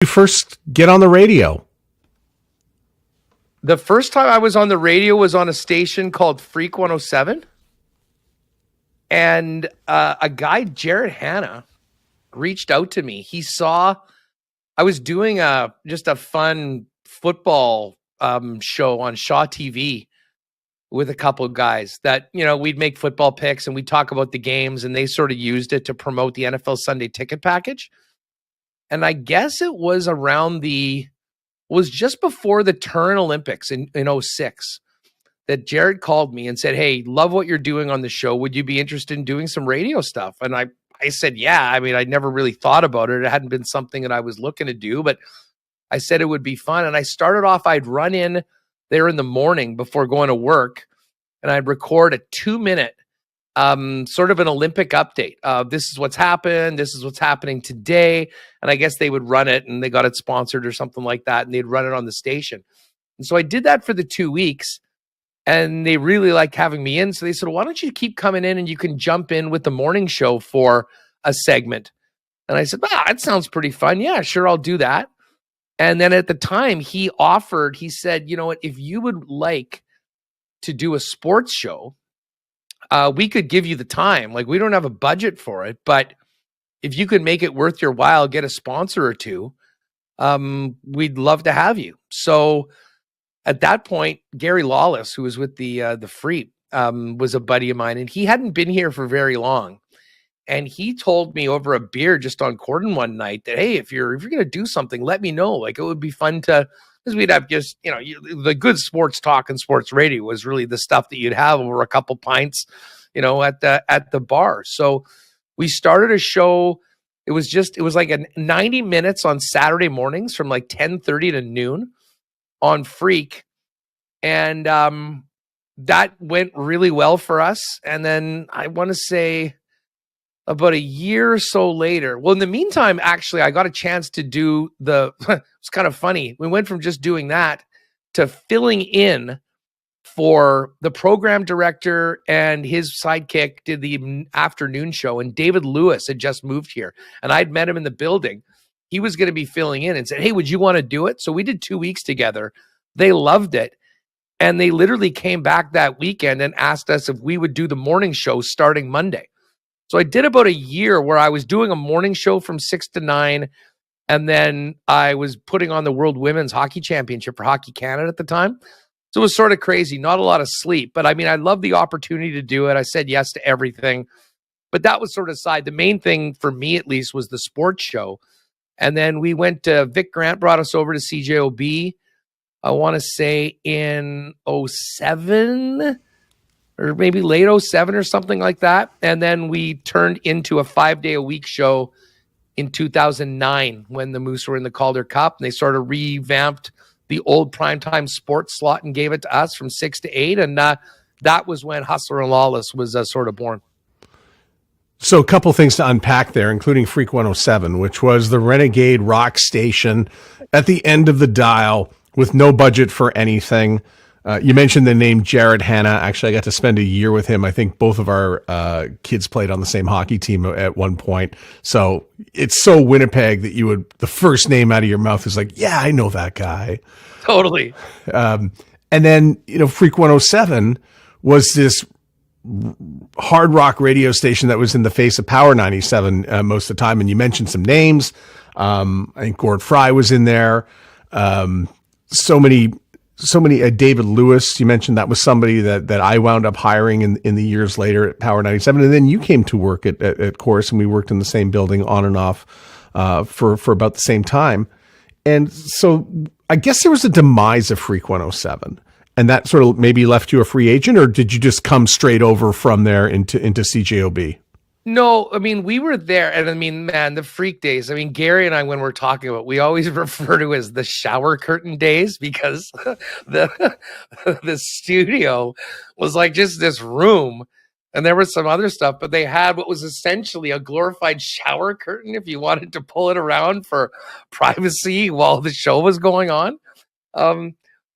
you first get on the radio? The first time I was on the radio was on a station called Freak 107. And a guy, Jared Hanna, reached out to me. He saw I was doing just a fun football show on Shaw TV with a couple of guys that, we'd make football picks and we'd talk about the games, and they sort of used it to promote the NFL Sunday ticket package. And I guess it was just before the Turin Olympics in 06 that Jared called me and said, "Hey, love what you're doing on the show. Would you be interested in doing some radio stuff?" And I said, yeah. I mean, I'd never really thought about it. It hadn't been something that I was looking to do, but I said it would be fun. And I started off, I'd run in there in the morning before going to work, and I'd record a 2-minute sort of an Olympic update. This is what's happened. This is what's happening today. And I guess they would run it, and they got it sponsored or something like that, and they'd run it on the station. And so I did that for the 2 weeks, and they really liked having me in. So they said, "Why don't you keep coming in and you can jump in with the morning show for a segment?" And I said, "That sounds pretty fun. Yeah, sure, I'll do that." And then at the time he said, "You know what, if you would like to do a sports show, we could give you the time. Like, we don't have a budget for it, but if you could make it worth your while, get a sponsor or two, we'd love to have you." So at that point, Gary Lawless, who was with the Freak, was a buddy of mine, and he hadn't been here for very long. And he told me over a beer just on Corden one night that, "Hey, if you're going to do something, let me know. Like, it would be fun to," because we'd have just, the good sports talk and sports radio was really the stuff that you'd have over a couple pints, at the bar. So we started a show. It was like 90 minutes on Saturday mornings from like 10:30 to noon on Freak. And that went really well for us. And then I want to say about a year or so later, well, in the meantime, actually, I got a chance to do it's kind of funny. We went from just doing that to filling in for the program director, and his sidekick did the afternoon show. And David Lewis had just moved here, and I'd met him in the building. He was going to be filling in and said, "Hey, would you want to do it?" So we did 2 weeks together. They loved it. And they literally came back that weekend and asked us if we would do the morning show starting Monday. So I did about a year where I was doing a morning show from 6 to 9. And then I was putting on the World Women's Hockey Championship for Hockey Canada at the time. So it was sort of crazy, not a lot of sleep. But I mean, I loved the opportunity to do it. I said yes to everything. But that was sort of side. The main thing for me, at least, was the sports show. And then we went to, Vic Grant brought us over to CJOB, I want to say in 07 or maybe late 07 or something like that. And then we turned into a 5-day-a-week show in 2009 when the Moose were in the Calder Cup. And they sort of revamped the old primetime sports slot and gave it to us from 6 to 8. And that was when Hustler and Lawless was sort of born. So a couple things to unpack there, including Freak 107, which was the renegade rock station at the end of the dial with no budget for anything. You mentioned the name Jared Hanna. Actually, I got to spend a year with him. I think both of our kids played on the same hockey team at one point. So it's so Winnipeg that the first name out of your mouth is like, "Yeah, I know that guy." Totally. And then, Freak 107 was this hard rock radio station that was in the face of Power 97 most of the time. And you mentioned some names. I think Gord Fry was in there. So many David Lewis, you mentioned that was somebody that I wound up hiring in the years later at Power 97. And then you came to work at Chorus, and we worked in the same building on and off for about the same time. And so I guess there was a demise of Freak 107. And that sort of maybe left you a free agent, or did you just come straight over from there into CJOB? No, I mean, we were there, and I mean, man, the Freak days. I mean, Gary and I, when we're talking about, we always refer to as the shower curtain days, because the studio was like just this room, and there was some other stuff, but they had what was essentially a glorified shower curtain if you wanted to pull it around for privacy while the show was going on.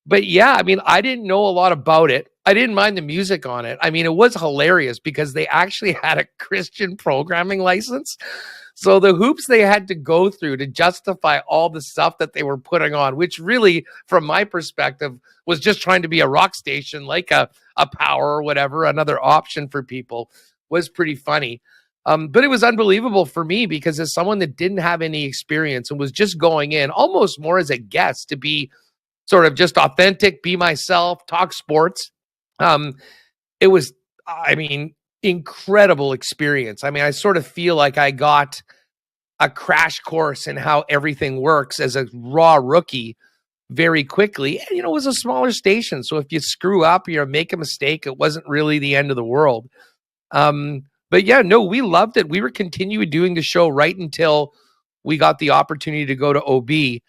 But yeah, I mean, I didn't know a lot about it. I didn't mind the music on it. I mean, it was hilarious because they actually had a Christian programming license. So the hoops they had to go through to justify all the stuff that they were putting on, which really, from my perspective, was just trying to be a rock station, like a Power or whatever, another option for people, was pretty funny. But it was unbelievable for me because as someone that didn't have any experience and was just going in almost more as a guest to be sort of just authentic, be myself, talk sports. It was, I mean, incredible experience. I mean, I sort of feel like I got a crash course in how everything works as a raw rookie very quickly. And, it was a smaller station. So if you screw up, you make a mistake, it wasn't really the end of the world. But yeah, no, we loved it. We were continuing doing the show right until we got the opportunity to go to OB.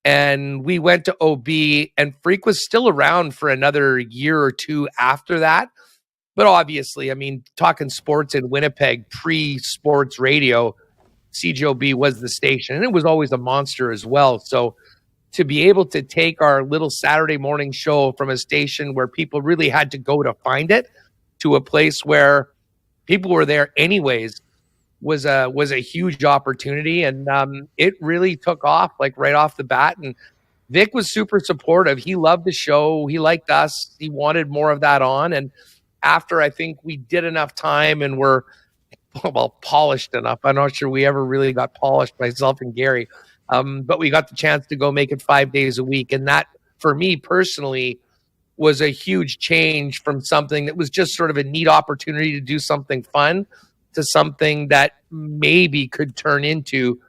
And we went to OB, and Freak was still around for another year or two after that. But obviously, I mean, talking sports in Winnipeg, pre-sports radio, CJOB was the station, and it was always a monster as well. So to be able to take our little Saturday morning show from a station where people really had to go to find it to a place where people were there anyways was a huge opportunity, and it really took off like right off the bat. And Vic was super supportive. He loved the show. He liked us. He wanted more of that on. And after I think we did enough time and were polished enough, I'm not sure we ever really got polished, myself and Gary, but we got the chance to go make it 5 days a week. And that, for me personally, was a huge change from something that was just sort of a neat opportunity to do something fun to something that maybe could turn into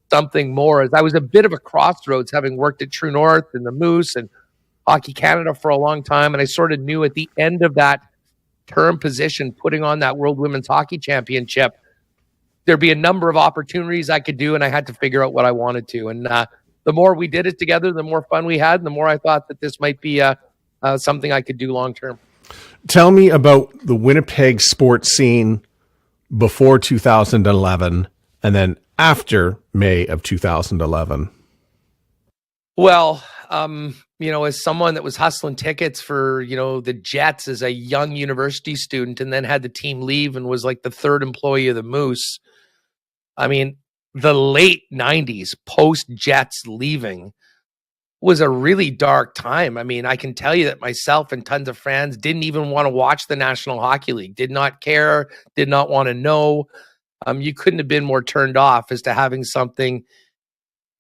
something more. As I was a bit of a crossroads, having worked at True North and the Moose and Hockey Canada for a long time. And I sort of knew at the end of that term position, putting on that World Women's Hockey Championship, there'd be a number of opportunities I could do, and I had to figure out what I wanted to. And the more we did it together, the more fun we had, and the more I thought that this might be something I could do long term. Tell me about the Winnipeg sports scene before 2011 and then after May of 2011. Well, as someone that was hustling tickets for, the Jets as a young university student and then had the team leave and was like the third employee of the Moose. I mean, the late 90s post Jets leaving was a really dark time. I mean, I can tell you that myself and tons of friends didn't even want to watch the National Hockey League, did not care, did not want to know. You couldn't have been more turned off as to having something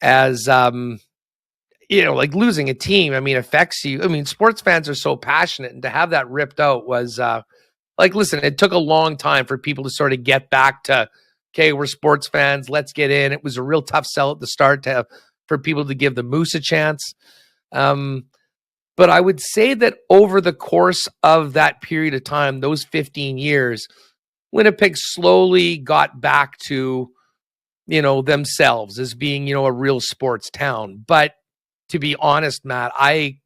as, like losing a team, affects you. I mean, sports fans are so passionate, and to have that ripped out was listen, it took a long time for people to sort of get back to, okay, we're sports fans, let's get in. It was a real tough sell at the start for people to give the Moose a chance. But I would say that over the course of that period of time, those 15 years, Winnipeg slowly got back to, themselves as being, a real sports town. But to be honest, Matt, I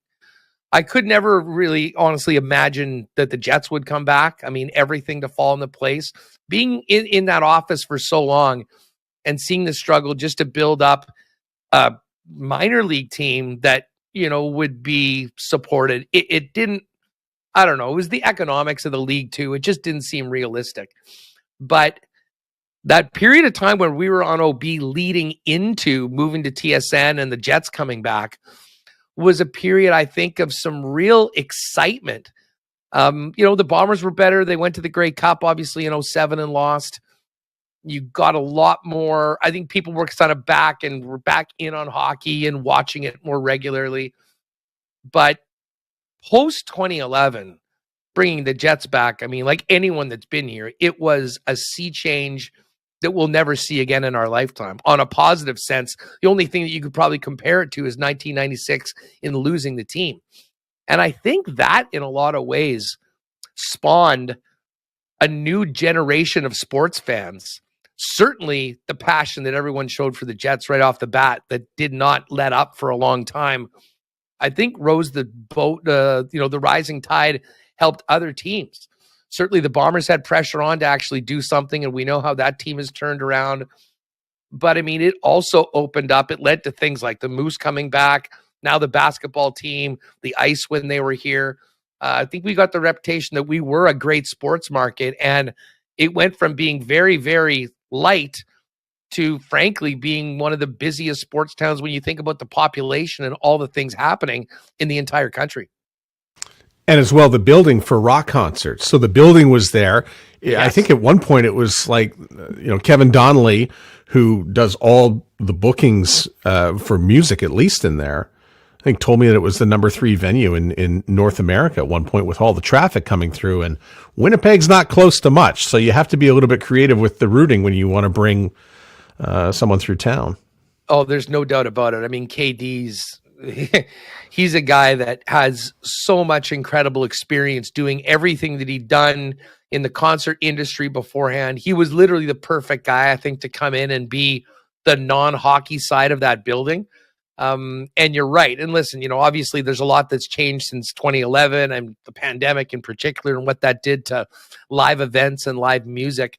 could never really honestly imagine that the Jets would come back. I mean, everything to fall into place. Being in that office for so long and seeing the struggle just to build up a minor league team that, would be supported. It didn't, I don't know, it was the economics of the league too. It just didn't seem realistic. But that period of time when we were on OB leading into moving to TSN and the Jets coming back was a period, I think, of some real excitement. The Bombers were better. They went to the Grey Cup, obviously, in 2007 and lost. You got a lot more. I think people were kind of back and were back in on hockey and watching it more regularly. But post 2011, bringing the Jets back, like anyone that's been here, it was a sea change that we'll never see again in our lifetime. On a positive sense, the only thing that you could probably compare it to is 1996 in losing the team. And I think that in a lot of ways spawned a new generation of sports fans. Certainly the passion that everyone showed for the Jets right off the bat that did not let up for a long time, I think rose the boat, the rising tide helped other teams. Certainly the Bombers had pressure on to actually do something, and we know how that team has turned around. But it also opened up. It led to things like the Moose coming back, now the basketball team, the Ice when they were here. I think we got the reputation that we were a great sports market, and it went from being very, very light to frankly being one of the busiest sports towns when you think about the population and all the things happening in the entire country. And as well, the building for rock concerts. So the building was there. Yes. I think at one point it was like, Kevin Donnelly, who does all the bookings for music, at least in there, I think told me that it was the number 3 venue in North America at one point with all the traffic coming through. And Winnipeg's not close to much. So you have to be a little bit creative with the routing when you want to bring someone through town. Oh, there's no doubt about it. I mean, KD's... he's a guy that has so much incredible experience doing everything that he'd done in the concert industry beforehand. He was literally the perfect guy, I think, to come in and be the non-hockey side of that building. And you're right. And listen, obviously there's a lot that's changed since 2011 and the pandemic in particular and what that did to live events and live music.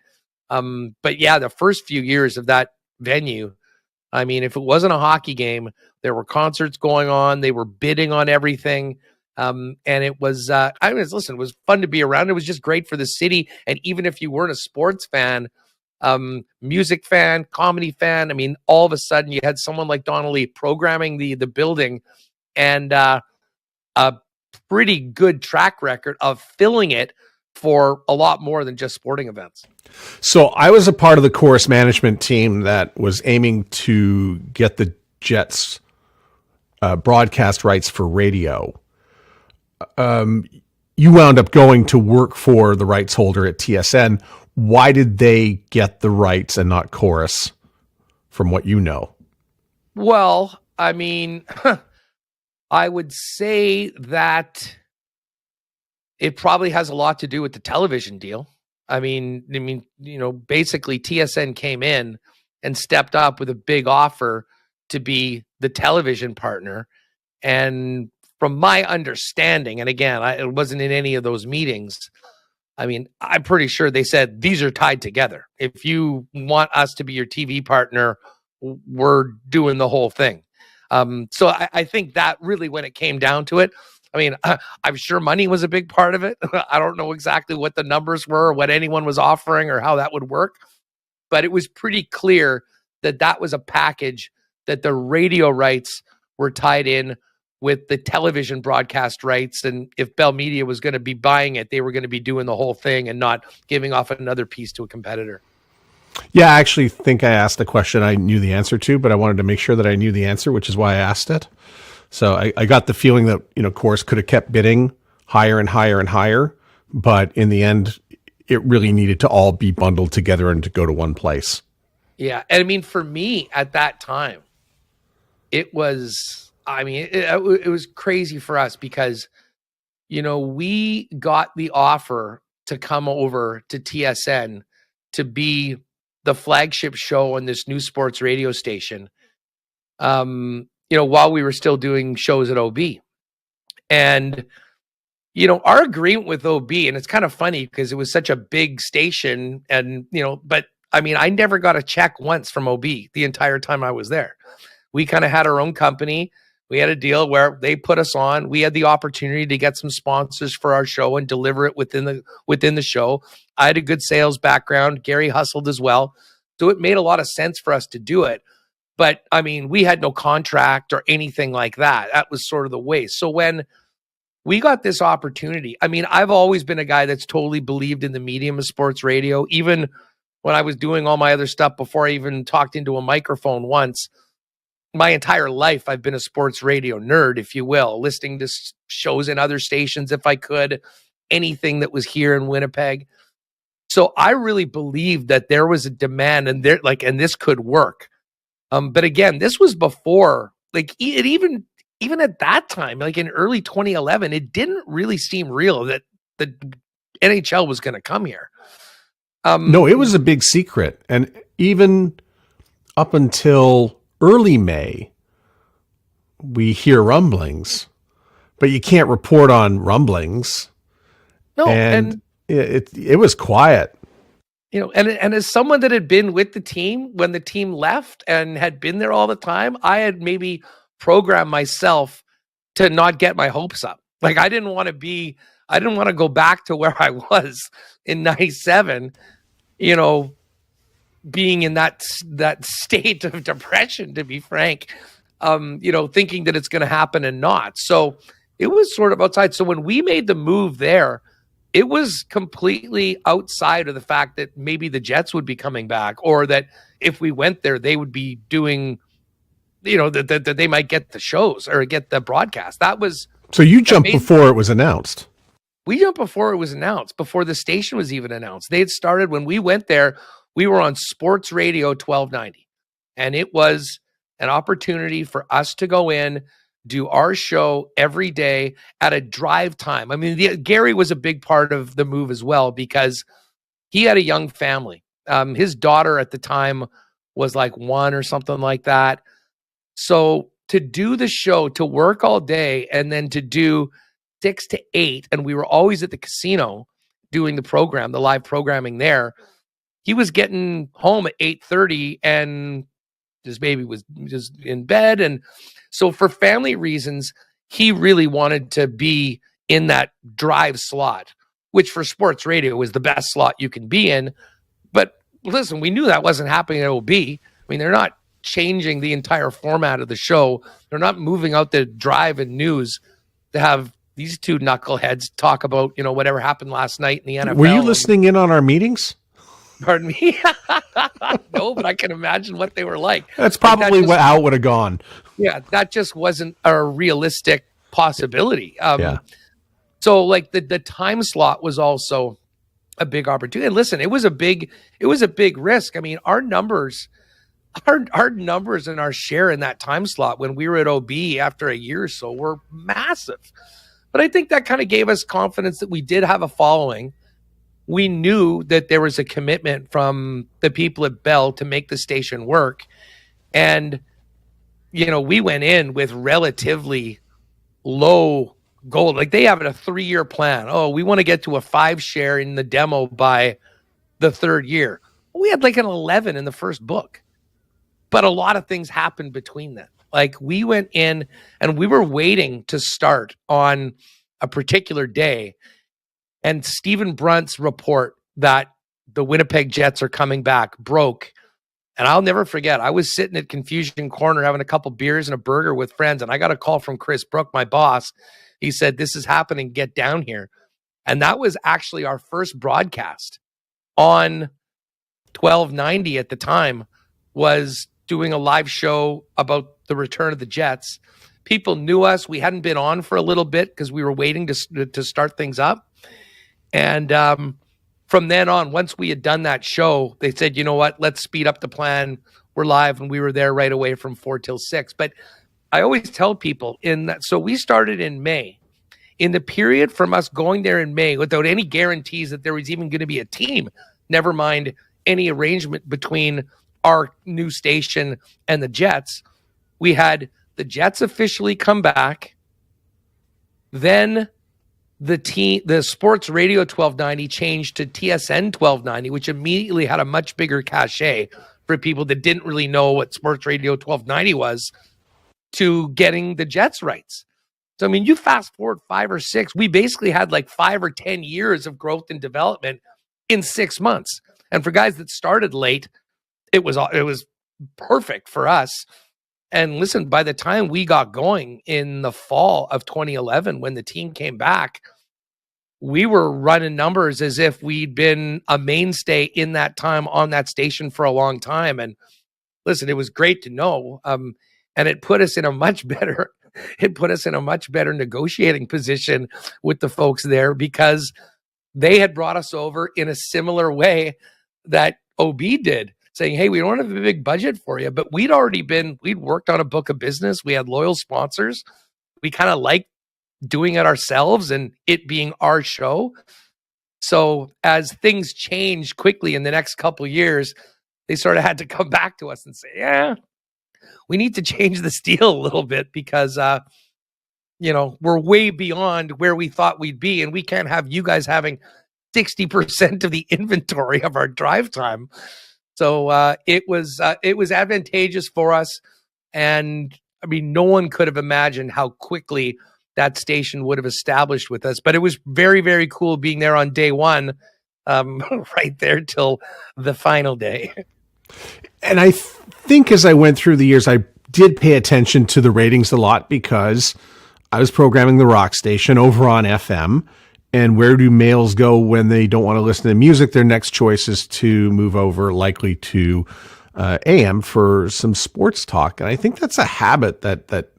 But yeah, the first few years of that venue, I mean, if it wasn't a hockey game, there were concerts going on. They were bidding on everything. And it was, listen, it was fun to be around. It was just great for the city. And even if you weren't a sports fan, music fan, comedy fan, I mean, all of a sudden you had someone like Donnelly programming the building and a pretty good track record of filling it for a lot more than just sporting events. So I was a part of the chorus management team that was aiming to get the Jets broadcast rights for radio. You wound up going to work for the rights holder at TSN. Why did they get the rights and not chorus, from what you know? Well, I mean, I would say that it probably has a lot to do with the television deal. I mean, basically TSN came in and stepped up with a big offer to be the television partner. And from my understanding, and again, it wasn't in any of those meetings, I mean, I'm pretty sure they said, these are tied together. If you want us to be your TV partner, we're doing the whole thing. So I think that really, when it came down to it, I mean, I'm sure money was a big part of it. I don't know exactly what the numbers were, or what anyone was offering, or how that would work. But it was pretty clear that that was a package, that the radio rights were tied in with the television broadcast rights. And if Bell Media was going to be buying it, they were going to be doing the whole thing and not giving off another piece to a competitor. Yeah, I actually think I asked a question I knew the answer to, but I wanted to make sure that I knew the answer, which is why I asked it. So I got the feeling that, Chorus could have kept bidding higher and higher and higher, but in the end, it really needed to all be bundled together and to go to one place. Yeah. And I mean, for me at that time, it was, it was crazy for us because, we got the offer to come over to TSN to be the flagship show on this new sports radio station. While we were still doing shows at OB. And, our agreement with OB, and it's kind of funny because it was such a big station and, but I mean, I never got a check once from OB the entire time I was there. We kind of had our own company. We had a deal where they put us on. We had the opportunity to get some sponsors for our show and deliver it within the show. I had a good sales background. Gary hustled as well. So it made a lot of sense for us to do it. But I mean, we had no contract or anything like that. That was sort of the way. So when we got this opportunity, I mean, I've always been a guy that's totally believed in the medium of sports radio. Even when I was doing all my other stuff before I even talked into a microphone once, my entire life, I've been a sports radio nerd, if you will, listening to shows in other stations if I could, anything that was here in Winnipeg. So I really believed that there was a demand and this could work. But again, this was before, like, it even at that time, like in early 2011, it didn't really seem real that the NHL was going to come here. No, it was a big secret. And even up until early May, we hear rumblings, but you can't report on rumblings. No, and it was quiet. And as someone that had been with the team when the team left and had been there all the time, I had maybe programmed myself to not get my hopes up. Like I didn't want to go back to where I was in 97, being in that state of depression, to be frank, thinking that it's going to happen and not. So it was sort of outside. So when we made the move there, it was completely outside of the fact that maybe the Jets would be coming back, or that if we went there, they would be doing, that they might get the shows or get the broadcast. That was. So you jumped before it was announced. We jumped before it was announced, before the station was even announced. They had started when we went there. We were on Sports Radio 1290, and it was an opportunity for us to go in, do our show every day at a drive time. I mean, Gary was a big part of the move as well, because he had a young family. His daughter at the time was like 1 or something like that. So to do the show, to work all day, and then to do 6 to 8, and we were always at the casino doing the program, the live programming there. He was getting home at 8:30, and his baby was just in bed. And so for family reasons, he really wanted to be in that drive slot, which for sports radio is the best slot you can be in. But listen, we knew that wasn't happening at OB. I mean, they're not changing the entire format of the show. They're not moving out the drive and news to have these two knuckleheads talk about, whatever happened last night in the NFL. Were you listening in on our meetings? Pardon me? No, but I can imagine what they were like. That's probably how it would have gone. Yeah, that just wasn't a realistic possibility. Yeah. So like the time slot was also a big opportunity. And listen, it was a big risk. I mean, our numbers and our share in that time slot when we were at OB after a year or so were massive. But I think that kind of gave us confidence that we did have a following. We knew that there was a commitment from the people at Bell to make the station work. And, we went in with relatively low goal. Like, they have a 3-year plan. Oh, we want to get to a 5 share in the demo by the 3rd year. We had like an 11 in the first book. But a lot of things happened between them. Like, we went in and we were waiting to start on a particular day. And Stephen Brunt's report that the Winnipeg Jets are coming back broke. And I'll never forget, I was sitting at Confusion Corner having a couple beers and a burger with friends. And I got a call from Chris Brook, my boss. He said, "This is happening. Get down here." And that was actually our first broadcast on 1290 at the time, was doing a live show about the return of the Jets. People knew us. We hadn't been on for a little bit because we were waiting to start things up. And from then on, once we had done that show, they said, "You know what, let's speed up the plan. We're live." And we were there right away from 4 till 6. But I always tell people so we started in May. In the period from us going there in May, without any guarantees that there was even going to be a team, never mind any arrangement between our new station and the Jets, we had the Jets officially come back. Then the Sports Radio 1290 changed to TSN 1290, which immediately had a much bigger cachet for people that didn't really know what Sports Radio 1290 was, to getting the Jets rights. So, I mean, you fast forward 5 or 6, we basically had like 5 or 10 years of growth and development in 6 months. And for guys that started late, it was perfect for us. And listen, by the time we got going in the fall of 2011, when the team came back, we were running numbers as if we'd been a mainstay in that time on that station for a long time. And listen, it was great to know. And it put us in a much better negotiating position with the folks there, because they had brought us over in a similar way that OB did, saying, "Hey, we don't have a big budget for you." But we'd worked on a book of business. We had loyal sponsors. We kind of liked doing it ourselves and it being our show. So as things changed quickly in the next couple of years, they sort of had to come back to us and say, "Yeah, we need to change this deal a little bit, because, we're way beyond where we thought we'd be. And we can't have you guys having 60% of the inventory of our drive time." So it was advantageous for us. And I mean, no one could have imagined how quickly that station would have established with us. But it was very, very cool being there on day one, right there till the final day. And I think as I went through the years, I did pay attention to the ratings a lot because I was programming the rock station over on FM. And where do males go when they don't want to listen to music? Their next choice is to move over, likely to AM for some sports talk. And I think that's a habit that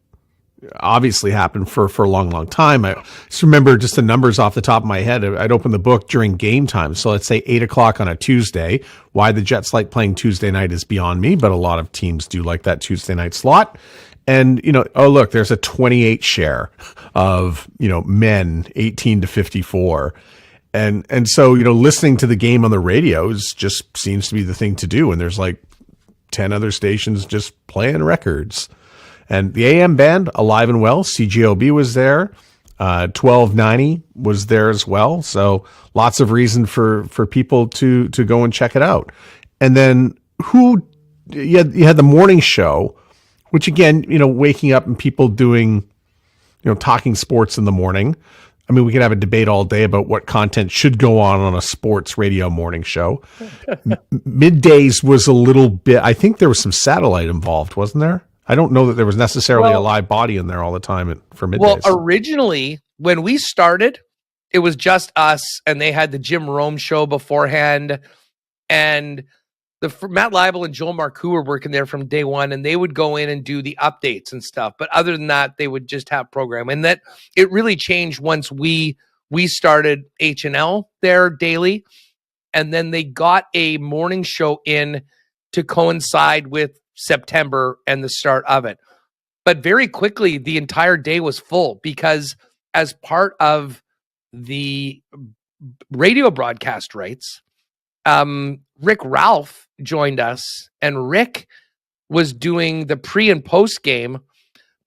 obviously happened for a long, long time. I just remember just the numbers off the top of my head. I'd open the book during game time. So let's say 8:00 on a Tuesday. Why the Jets like playing Tuesday night is beyond me, but a lot of teams do like that Tuesday night slot. And, oh, look, there's a 28 share of, men 18 to 54. And so, listening to the game on the radios just seems to be the thing to do. And there's like 10 other stations just playing records. And the AM band, alive and well. CJOB was there. 1290 was there as well. So lots of reason for people to go and check it out. And then you had the morning show, which again, waking up and people doing, talking sports in the morning. I mean, we could have a debate all day about what content should go on a sports radio morning show. Middays was a little bit, I think there was some satellite involved, wasn't there? I don't know that there was necessarily a live body in there all the time for middays. Well, originally, when we started, it was just us, and they had the Jim Rome show beforehand. And Matt Leibel and Joel Marcoux were working there from day one, and they would go in and do the updates and stuff. But other than that, they would just have program. And that it really changed once we started H&L there daily. And then they got a morning show in to coincide with September and the start of it. But very quickly, the entire day was full because as part of the radio broadcast rights, Rick Ralph joined us, and Rick was doing the pre and post game,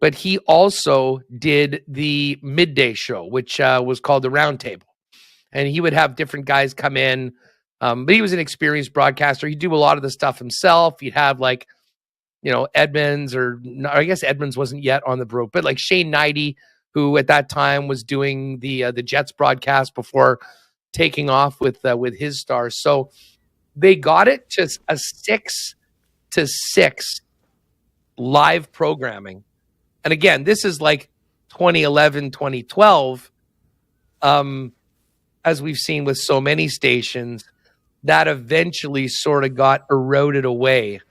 but he also did the midday show, which was called the Roundtable. And he would have different guys come in, but he was an experienced broadcaster. He'd do a lot of the stuff himself. He'd have like, Edmonds, or I guess Edmonds wasn't yet on the broke, but like Shane Knighty, who at that time was doing the Jets broadcast before taking off with his stars. So they got it to a 6 to 6 live programming. And again, this is like 2011, 2012, as we've seen with so many stations, that eventually sort of got eroded away.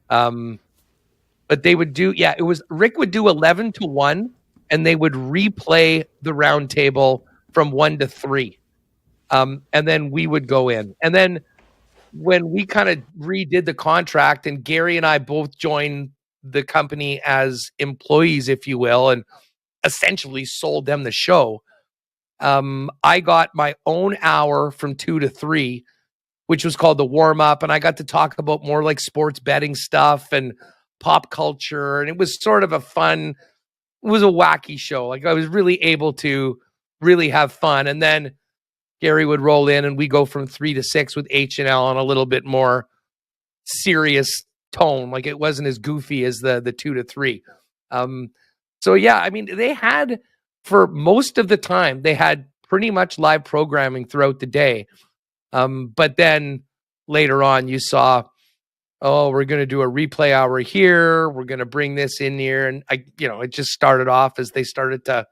But they would do, Rick would do 11 to 1, and they would replay the Roundtable from 1 to 3. And then we would go in. And then when we kind of redid the contract, and Gary and I both joined the company as employees, if you will, and essentially sold them the show, I got my own hour from 2 to 3, which was called the warm up. And I got to talk about more like sports betting stuff and pop culture. And it was sort of a wacky show. Like I was really able to really have fun. And then Gary would roll in, and we go from 3 to 6 with H&L on a little bit more serious tone. Like it wasn't as goofy as the 2 to 3. So yeah, I mean, they had, for most of the time, they had pretty much live programming throughout the day. But then later on you saw, we're going to do a replay hour here. We're going to bring this in here. And it just started off as they started to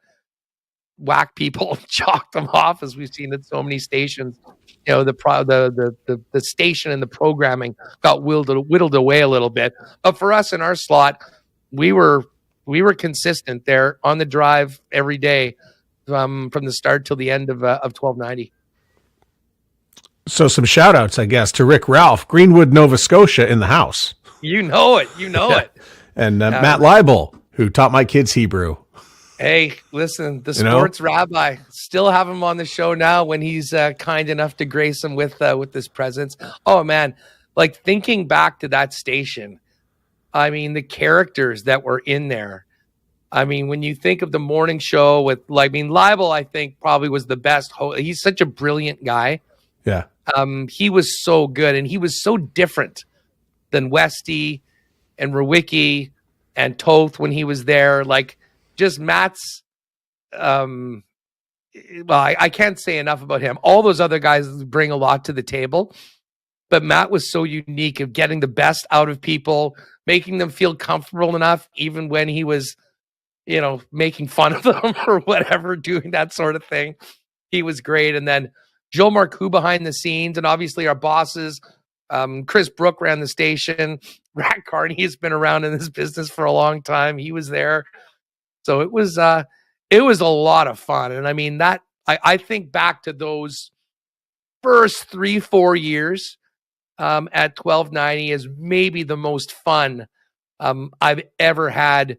whack people and chalk them off, as we've seen at so many stations. The station and the programming got whittled away a little bit. But for us in our slot, we were consistent there on the drive every day, from the start till the end of 1290. So some shout outs, I guess, to Rick Ralph, Greenwood, Nova Scotia, in the house. You know it. And Matt Leibel, who taught my kids Hebrew. Hey, listen, the sports rabbi, still have him on the show now when he's kind enough to grace him with this presence. Oh man, like thinking back to that station, I mean, the characters that were in there. I mean, when you think of the morning show with, Leibel, I think probably was the best host. He's such a brilliant guy. Yeah. He was so good, and he was so different than Westy and Rewicki and Toth when he was there. Like, just Matt's, I can't say enough about him. All those other guys bring a lot to the table. But Matt was so unique of getting the best out of people, making them feel comfortable enough, even when he was, making fun of them or whatever, doing that sort of thing. He was great. And then Joe Marcoux behind the scenes, and obviously our bosses. Chris Brook ran the station. Rat Carney has been around in this business for a long time. He was there. So it was a lot of fun. And I mean, that I think back to those first 3-4 years at 1290 is maybe the most fun I've ever had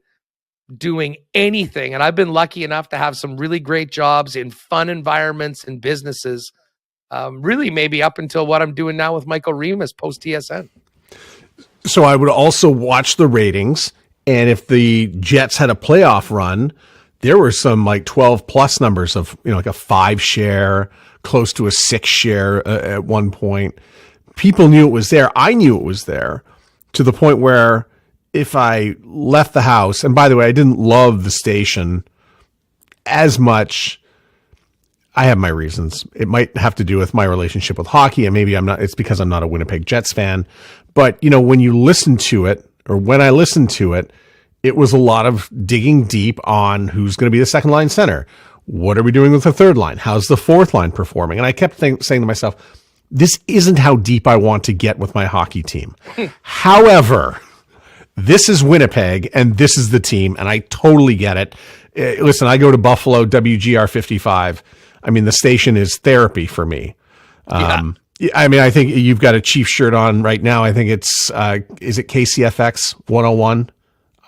doing anything. And I've been lucky enough to have some really great jobs in fun environments and businesses. Really maybe up until what I'm doing now with Michael Remis post TSN. So I would also watch the ratings. And if the Jets had a playoff run, there were some like 12 plus numbers of, like a 5 share, close to a 6 share at one point. People knew it was there. I knew it was there, to the point where if I left the house, and by the way, I didn't love the station as much. I have my reasons. It might have to do with my relationship with hockey, and maybe it's because I'm not a Winnipeg Jets fan. But, when you listen to it, or when I listened to it, it was a lot of digging deep on who's going to be the second line center. What are we doing with the third line? How's the fourth line performing? And I kept saying to myself, this isn't how deep I want to get with my hockey team. However, this is Winnipeg, and this is the team, and I totally get it. Listen, I go to Buffalo, WGR 55. I mean, the station is therapy for me. I mean, I think you've got a Chief shirt on right now. I think it's, is it KCFX 101?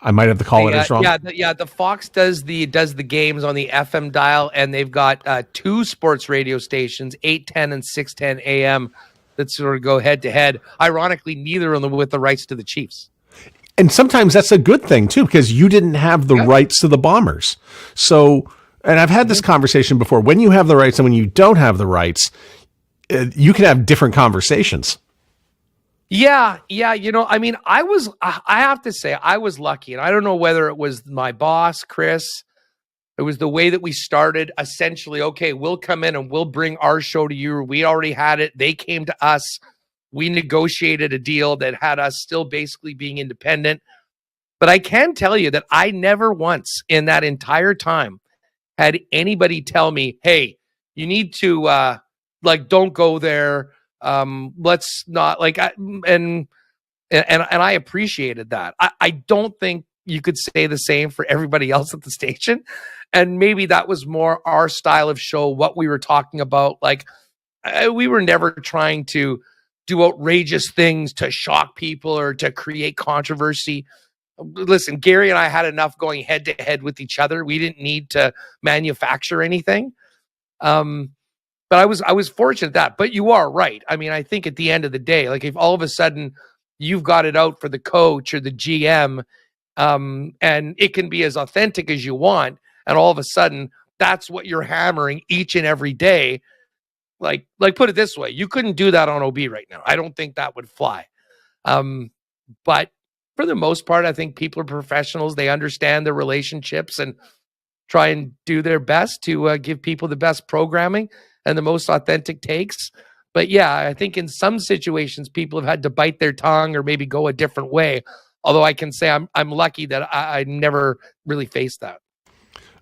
I might have the call letters wrong. The Fox does the games on the FM dial, and they've got 2 sports radio stations, 810 and 610 AM, that sort of go head to head. Ironically, neither of them with the rights to the Chiefs. And sometimes that's a good thing too, because you didn't have the rights to the Bombers. So, and I've had this conversation before, when you have the rights and when you don't have the rights, you can have different conversations. Yeah. I mean, I have to say I was lucky, and I don't know whether it was my boss, Chris. It was the way that we started. Essentially, okay, we'll come in and we'll bring our show to you. We already had it. They came to us. We negotiated a deal that had us still basically being independent. But I can tell you that I never once in that entire time had anybody tell me, hey, you need to, don't go there. Let's not and I appreciated that. I don't think you could say the same for everybody else at the station. And maybe that was more our style of show, what we were talking about. We were never trying to do outrageous things to shock people or to create controversy. Listen, Gary and I had enough going head to head with each other. We didn't need to manufacture anything. But I was fortunate that. But you are right. I mean, I think at the end of the day, if all of a sudden you've got it out for the coach or the GM, and it can be as authentic as you want, and all of a sudden that's what you're hammering each and every day. Put it this way, you couldn't do that on OB right now. I don't think that would fly. But for the most part, I think people are professionals. They understand their relationships and try and do their best to give people the best programming and the most authentic takes. But yeah, I think in some situations, people have had to bite their tongue or maybe go a different way. Although I can say I'm lucky that I never really faced that.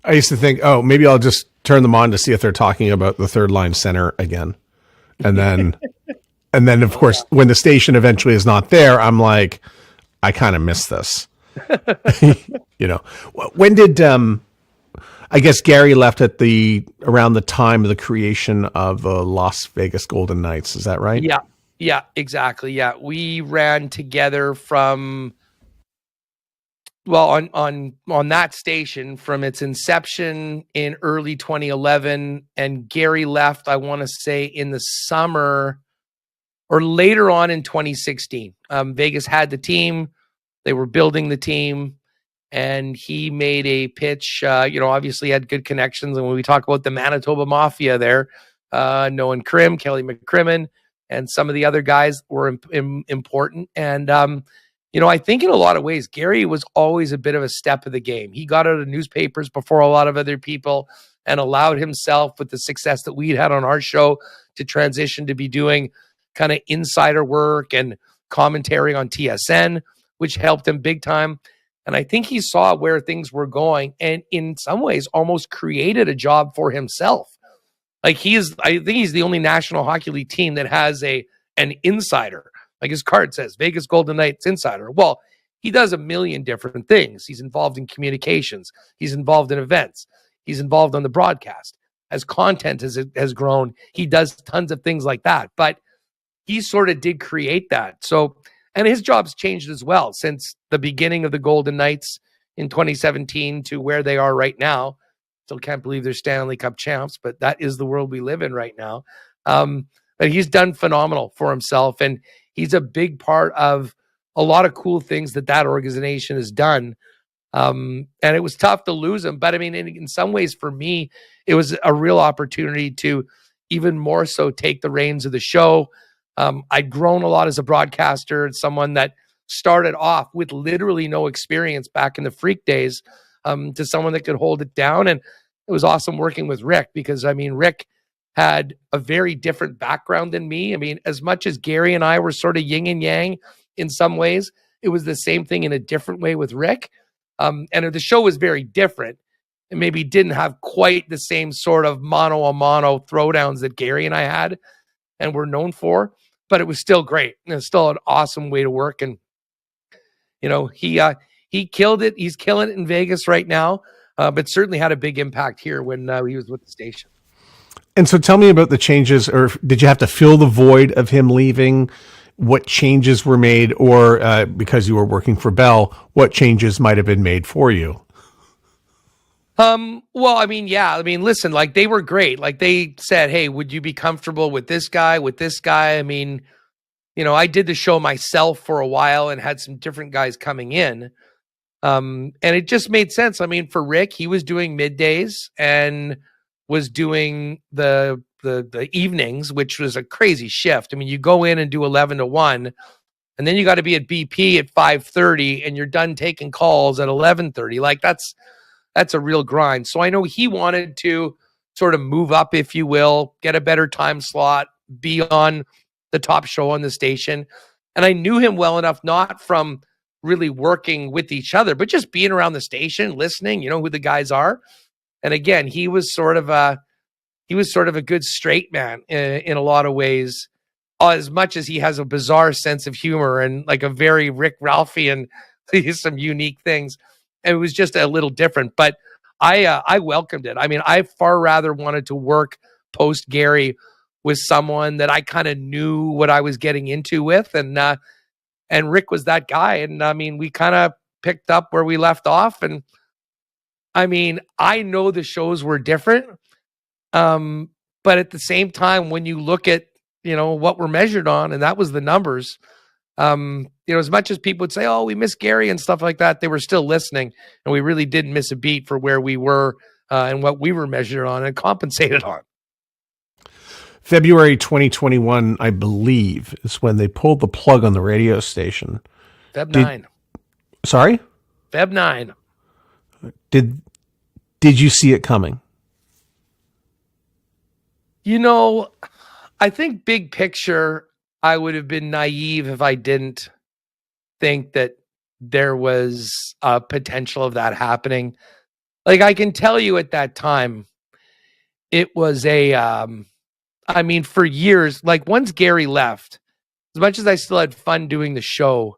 I used to think, oh, maybe I'll just turn them on to see if they're talking about the third line center again. And then, of course, when the station eventually is not there, I'm like, I kind of miss this. When did, I guess Gary left at around the time of the creation of the Las Vegas Golden Knights. Is that right? Yeah, exactly. Yeah. We ran together from, on that station from its inception in early 2011, and Gary left, I want to say in the summer or later on in 2016. Vegas had the team. They were building the team, and he made a pitch, obviously had good connections. And when we talk about the Manitoba Mafia there, knowing Kelly McCrimmon, and some of the other guys were important. And, I think in a lot of ways, Gary was always a bit of a step of the game. He got out of newspapers before a lot of other people and allowed himself, with the success that we'd had on our show, to transition to be doing kind of insider work and commentary on TSN, which helped him big time. And I think he saw where things were going and in some ways almost created a job for himself. Like I think he's the only National Hockey League team that has an insider. Like his card says, Vegas Golden Knights insider. Well, he does a million different things. He's involved in communications. He's involved in events. He's involved on the broadcast. As content has grown, he does tons of things like that. But he sort of did create that. So, and his job's changed as well since the beginning of the Golden Knights in 2017 to where they are right now. Still can't believe they're Stanley Cup champs, but that is the world we live in right now. But he's done phenomenal for himself, and he's a big part of a lot of cool things that organization has done. And it was tough to lose him, but I mean, in some ways for me, it was a real opportunity to even more so take the reins of the show. I'd grown a lot as a broadcaster and someone that started off with literally no experience back in the Freak days, to someone that could hold it down. And it was awesome working with Rick because, I mean, Rick had a very different background than me. I mean, as much as Gary and I were sort of yin and yang in some ways, it was the same thing in a different way with Rick. And the show was very different. It maybe didn't have quite the same sort of mano-a-mano throwdowns that Gary and I had and were known for, but it was still great. It was still an awesome way to work. And, you know, he killed it. He's killing it in Vegas right now, but certainly had a big impact here when he was with the station. And so tell me about the changes, or did you have to fill the void of him leaving? What changes were made, or because you were working for Bell, what changes might have been made for you? Well, I mean, yeah, I mean, listen, like they were great. Like they said, hey, would you be comfortable with this guy, I mean, you know, I did the show myself for a while and had some different guys coming in. And it just made sense. I mean, for Rick, he was doing middays and was doing the evenings, which was a crazy shift. I mean, you go in and do 11 to 1, and then you got to be at BP at 5:30 and you're done taking calls at 11:30. Like that's a real grind. So I know he wanted to sort of move up, if you will, get a better time slot, be on the top show on the station. And I knew him well enough, not from really working with each other, but just being around the station, listening, you know who the guys are. And again, he was sort of a good straight man in a lot of ways, as much as he has a bizarre sense of humor and like a very Rick Ralphian, some unique things. And it was just a little different, but I welcomed it. I mean, I far rather wanted to work post Gary with someone that I kind of knew what I was getting into with. And Rick was that guy. And I mean, we kind of picked up where we left off. And I mean, I know the shows were different. But at the same time, when you look at, you know, what we're measured on, and that was the numbers, you know, as much as people would say, oh, we miss Gary and stuff like that, they were still listening, and we really didn't miss a beat for where we were and what we were measured on and compensated on. February 2021, I believe, is when they pulled the plug on the radio station. Feb 9. Sorry? Feb 9. Did you see it coming? You know, I think big picture, I would have been naive if I didn't think that there was a potential of that happening. Like I can tell you at that time, it was I mean, for years, like once Gary left, as much as I still had fun doing the show,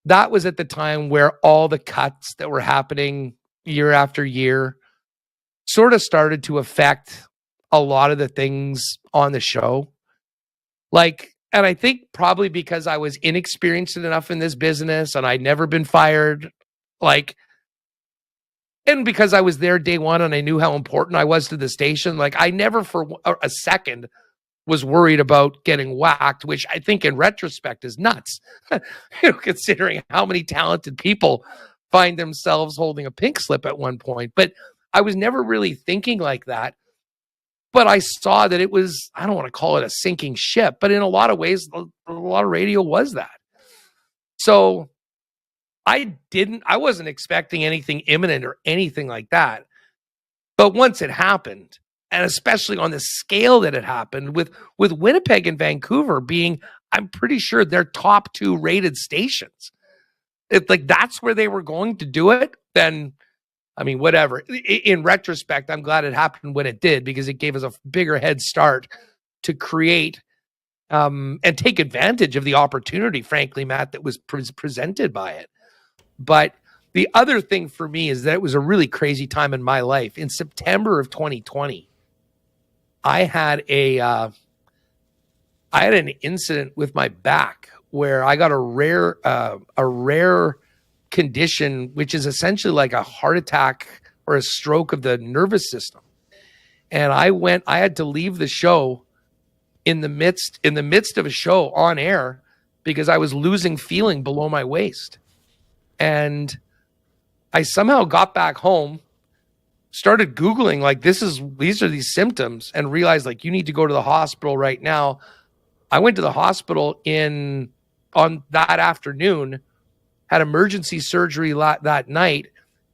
that was at the time where all the cuts that were happening year after year sort of started to affect a lot of the things on the show. Like, and I think probably because I was inexperienced enough in this business and I'd never been fired, like, and because I was there day one and I knew how important I was to the station, like I never for a second was worried about getting whacked, which I think in retrospect is nuts, you know, considering how many talented people find themselves holding a pink slip at one point. But I was never really thinking like that. But I saw that it was, I don't want to call it a sinking ship, but in a lot of ways, a lot of radio was that. So I wasn't expecting anything imminent or anything like that. But once it happened, And especially on the scale that it happened with Winnipeg and Vancouver being, I'm pretty sure, their top 2 rated stations. If like that's where they were going to do it, then I mean, whatever. In retrospect, I'm glad it happened when it did, because it gave us a bigger head start to create and take advantage of the opportunity, frankly, Matt, that was presented by it. But the other thing for me is that it was a really crazy time in my life. In September of 2020, I had an incident with my back where I got a rare condition, which is essentially like a heart attack or a stroke of the nervous system. And I had to leave the show in the midst of a show on air because I was losing feeling below my waist. And I somehow got back home, started Googling, like, these are these symptoms, and realized, like, you need to go to the hospital right now. I went to the hospital on that afternoon, had emergency surgery that night,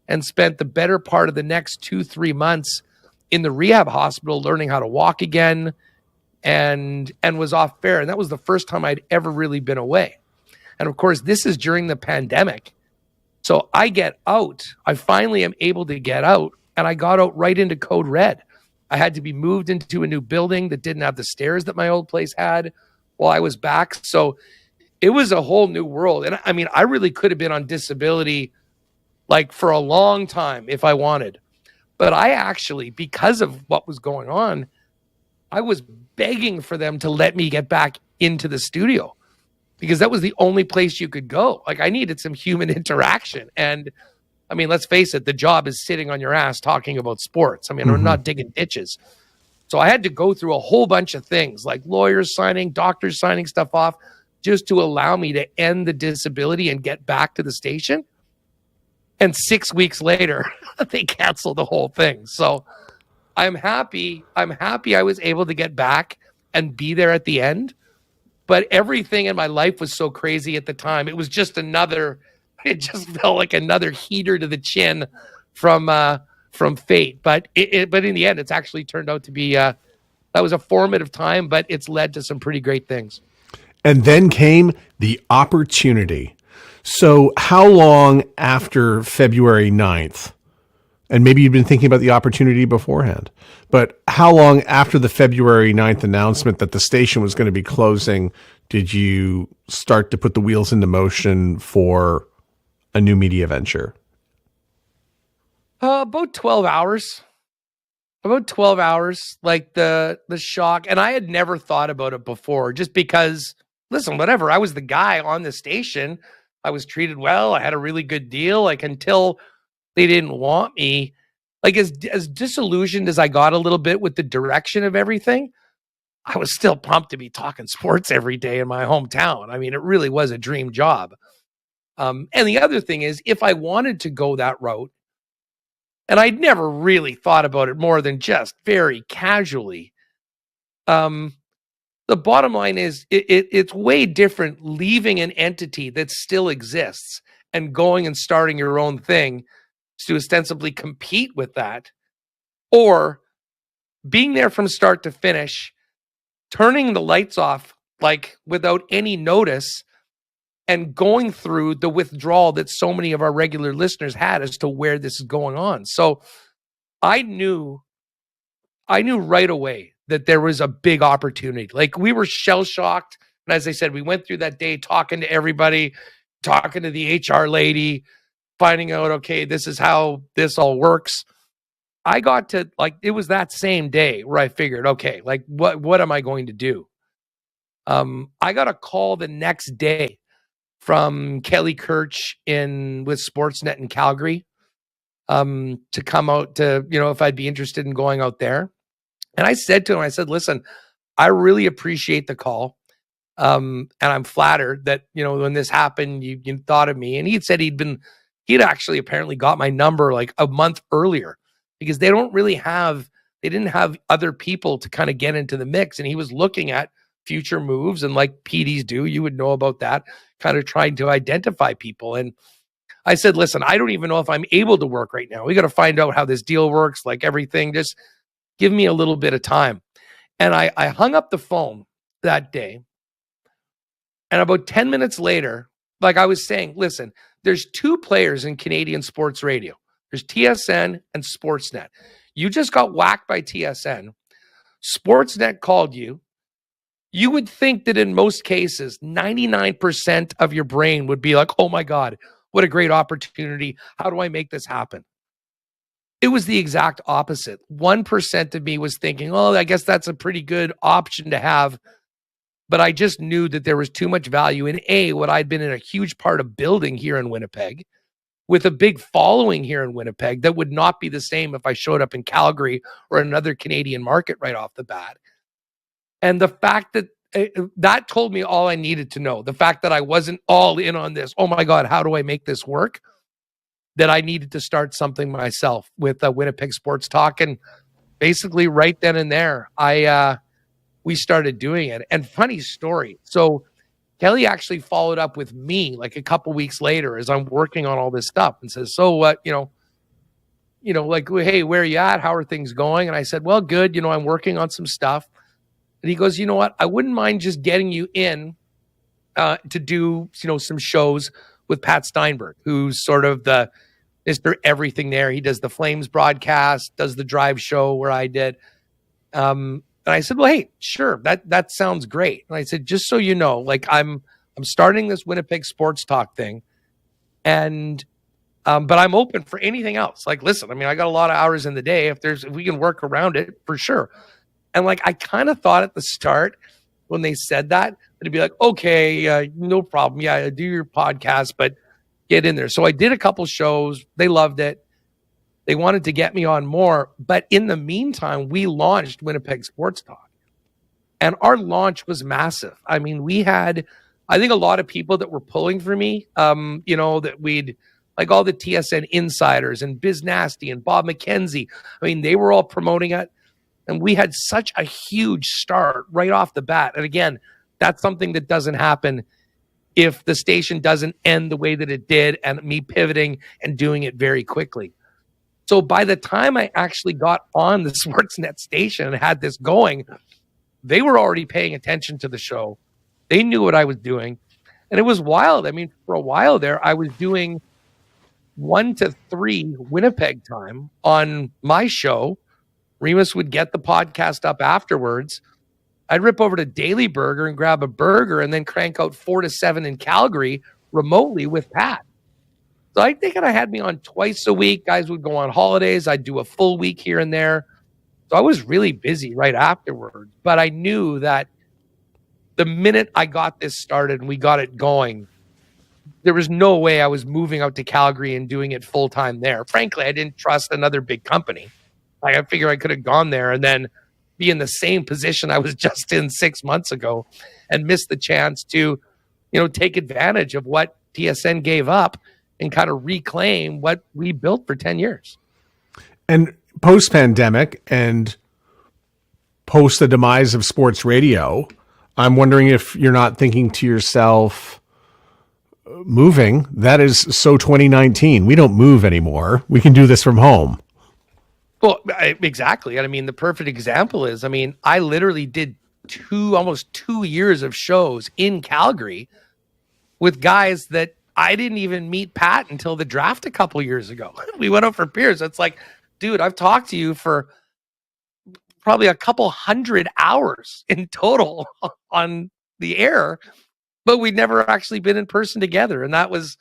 and spent the better part of the next 2-3 months in the rehab hospital learning how to walk again, and was off fair. And that was the first time I'd ever really been away. And of course, this is during the pandemic. So I get out. I finally am able to get out, and I got out right into code red. I had to be moved into a new building that didn't have the stairs that my old place had while I was back. So it was a whole new world. And I mean, I really could have been on disability like for a long time if I wanted. But I actually, because of what was going on, I was begging for them to let me get back into the studio, because that was the only place you could go. Like, I needed some human interaction. And I mean, let's face it, the job is sitting on your ass talking about sports. I mean, I'm not digging ditches. So I had to go through a whole bunch of things, like lawyers signing, doctors signing stuff off, just to allow me to end the disability and get back to the station. And 6 weeks later, they canceled the whole thing. So I'm happy I was able to get back and be there at the end. But everything in my life was so crazy at the time. It was just it just felt like another heater to the chin from fate. But but in the end, it's actually turned out to be, that was a formative time, but it's led to some pretty great things. And then came the opportunity. So how long after February 9th, and maybe you'd been thinking about the opportunity beforehand, but how long after the February 9th announcement that the station was going to be closing did you start to put the wheels into motion for a new media venture? About 12 hours. About 12 hours, like the shock. And I had never thought about it before, just because, listen, whatever, I was the guy on the station. I was treated well. I had a really good deal, like, until they didn't want me. Like, as disillusioned as I got a little bit with the direction of everything, I was still pumped to be talking sports every day in my hometown. I mean, it really was a dream job. And the other thing is, if I wanted to go that route, and I'd never really thought about it more than just very casually, the bottom line is it's way different leaving an entity that still exists and going and starting your own thing to ostensibly compete with that, or being there from start to finish, turning the lights off like without any notice, and going through the withdrawal that so many of our regular listeners had as to where this is going on. So I knew right away that there was a big opportunity. Like, we were shell-shocked. And as I said, we went through that day talking to everybody, talking to the HR lady, finding out, okay, this is how this all works. I got to, like, it was that same day where I figured, okay, like, what am I going to do? I got a call the next day from Kelly Kirch with Sportsnet in Calgary, to come out to, if I'd be interested in going out there. And I said to him, I said, listen, I really appreciate the call. And I'm flattered that, when this happened, you thought of me. And he said he'd actually apparently got my number like a month earlier, because they didn't have other people to kind of get into the mix. And he was looking at future moves, and like PDs do, you would know about that, kind of trying to identify people. And I said, listen, I don't even know if I'm able to work right now. We got to find out how this deal works, like everything. Just Give me a little bit of time. And I hung up the phone that day. And about 10 minutes later, like I was saying, listen, there's two players in Canadian sports radio. There's TSN and Sportsnet. You just got whacked by TSN. Sportsnet called you. You would think that in most cases, 99% of your brain would be like, oh my God, what a great opportunity. How do I make this happen? It was the exact opposite. 1% of me was thinking, oh, I guess that's a pretty good option to have. But I just knew that there was too much value in what I'd been in a huge part of building here in Winnipeg, with a big following here in Winnipeg that would not be the same if I showed up in Calgary or another Canadian market right off the bat. And the fact that that told me all I needed to know. The fact that I wasn't all in on this. Oh my God, how do I make this work? That I needed to start something myself with Winnipeg Sports Talk. And basically right then and there, we started doing it. And funny story. So Kelly actually followed up with me like a couple weeks later as I'm working on all this stuff and says, so what, like, hey, where are you at? How are things going? And I said, well, good. I'm working on some stuff. And he goes, you know what? I wouldn't mind just getting you in to do, some shows with Pat Steinberg, who's sort of the Mr. Everything there. He does the Flames broadcast, does the drive show where I did. And I said, well, hey, sure. That sounds great. And I said, just so you know, like I'm starting this Winnipeg Sports Talk thing. And, but I'm open for anything else. Like, listen, I got a lot of hours in the day. If we can work around it, for sure. And like, I kind of thought at the start when they said that, it'd be like, okay, no problem. Yeah, do your podcast, but get in there. So I did a couple shows. They loved it. They wanted to get me on more. But in the meantime, we launched Winnipeg Sports Talk. And our launch was massive. We had, I think, a lot of people that were pulling for me, that we'd, like all the TSN insiders and Biz Nasty and Bob McKenzie. They were all promoting it. And we had such a huge start right off the bat. And again, that's something that doesn't happen if the station doesn't end the way that it did and me pivoting and doing it very quickly. So by the time I actually got on the Sportsnet station and had this going, they were already paying attention to the show. They knew what I was doing. And it was wild. For a while there, I was doing 1 to 3 Winnipeg time on my show. Remis would get the podcast up afterwards. I'd rip over to Daily Burger and grab a burger and then crank out 4 to 7 in Calgary remotely with Pat. So I think I had me on twice a week. Guys would go on holidays. I'd do a full week here and there. So I was really busy right afterwards. But I knew that the minute I got this started and we got it going, there was no way I was moving out to Calgary and doing it full time there. Frankly, I didn't trust another big company. I figure I could have gone there and then be in the same position I was just in 6 months ago and miss the chance to, take advantage of what TSN gave up and kind of reclaim what we built for 10 years. And post-pandemic and post the demise of sports radio, I'm wondering if you're not thinking to yourself, moving, that is so 2019. We don't move anymore. We can do this from home. Well, exactly. The perfect example is, I literally did almost 2 years of shows in Calgary with guys that I didn't even meet Pat until the draft a couple years ago. We went out for beers. It's like, dude, I've talked to you for probably a couple hundred hours in total on the air, but we'd never actually been in person together. And that was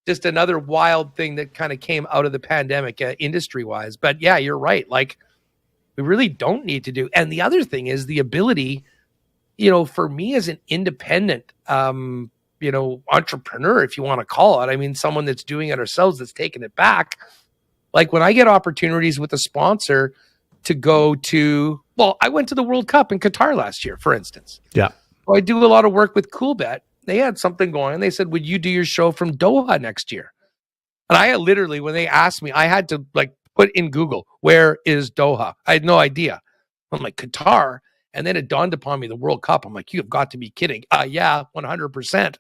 just another wild thing that kind of came out of the pandemic industry wise. But yeah, you're right. Like, we really don't need to do. And the other thing is the ability, for me as an independent, entrepreneur, if you want to call it, someone that's doing it ourselves, that's taking it back. Like when I get opportunities with a sponsor to go to, I went to the World Cup in Qatar last year, for instance. Yeah. Well, I do a lot of work with CoolBet. They had something going and they said, would you do your show from Doha next year? And I literally, when they asked me, I had to put in Google, where is Doha? I had no idea. I'm like, Qatar. And then it dawned upon me, the World Cup. I'm like, you have got to be kidding. Yeah, 100%.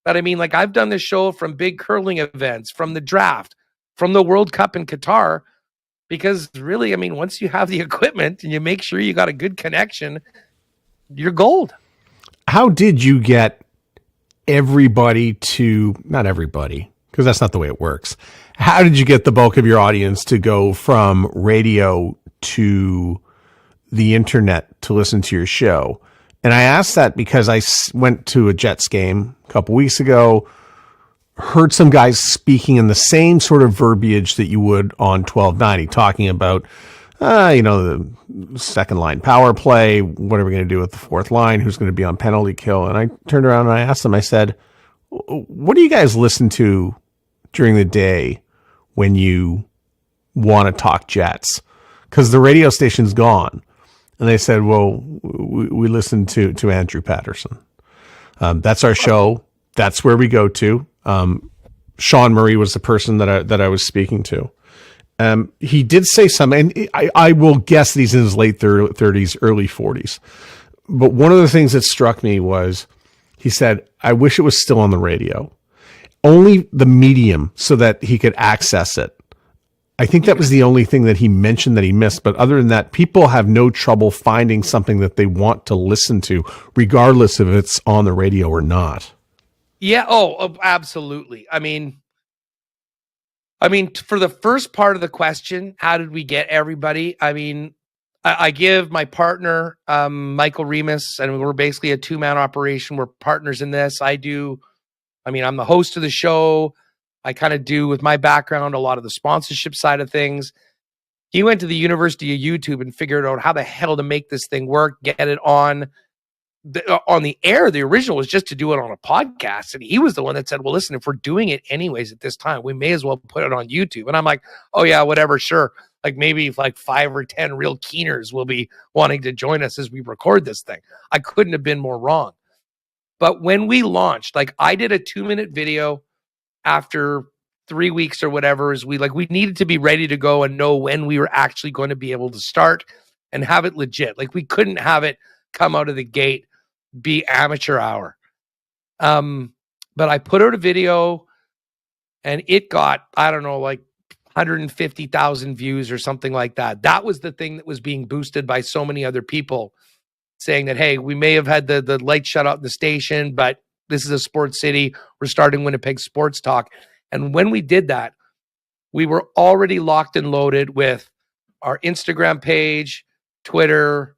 But I've done this show from big curling events, from the draft, from the World Cup in Qatar. Because really, I mean, once you have the equipment and you make sure you got a good connection, you're gold. How did you get everybody to, not everybody, because that's not the way it works. How did you get the bulk of your audience to go from radio to the internet to listen to your show? And I asked that because I went to a Jets game a couple weeks ago, heard some guys speaking in the same sort of verbiage that you would on 1290, talking about, the second line power play. What are we going to do with the fourth line? Who's going to be on penalty kill? And I turned around and I asked them, I said, what do you guys listen to during the day when you want to talk Jets? Because the radio station's gone. And they said, well, we listen to Andrew Paterson. That's our show. That's where we go to. Sean Murray was the person that I was speaking to. He did say something, and I will guess that he's in his late 30s, early 40s. But one of the things that struck me was he said, I wish it was still on the radio. Only the medium so that he could access it. I think that was the only thing that he mentioned that he missed. But other than that, people have no trouble finding something that they want to listen to, regardless if it's on the radio or not. Yeah. Oh, absolutely. I mean, for the first part of the question, how did we get everybody? I mean, I give my partner, Michael Remis, and we're basically a two-man operation. We're partners in this. I'm the host of the show. I kind of do, with my background, a lot of the sponsorship side of things. He went to the University of YouTube and figured out how the hell to make this thing work, get it on the air. The original was just to do it on a podcast. And he was the one that said, well, listen, if we're doing it anyways at this time, we may as well put it on YouTube. And I'm like, oh yeah, whatever. Sure. Like maybe like 5 or 10 real keeners will be wanting to join us as we record this thing. I couldn't have been more wrong. But when we launched, like I did a 2-minute video after 3 weeks or whatever, is we needed to be ready to go and know when we were actually going to be able to start and have it legit. Like we couldn't have it come out of the gate, be amateur hour. But I put out a video and it got, I don't know, like 150,000 views or something like that. That was the thing that was being boosted by so many other people saying that, hey, we may have had the light shut out in the station, but this is a sports city. We're starting Winnipeg Sports Talk. And when we did that, we were already locked and loaded with our Instagram page, Twitter,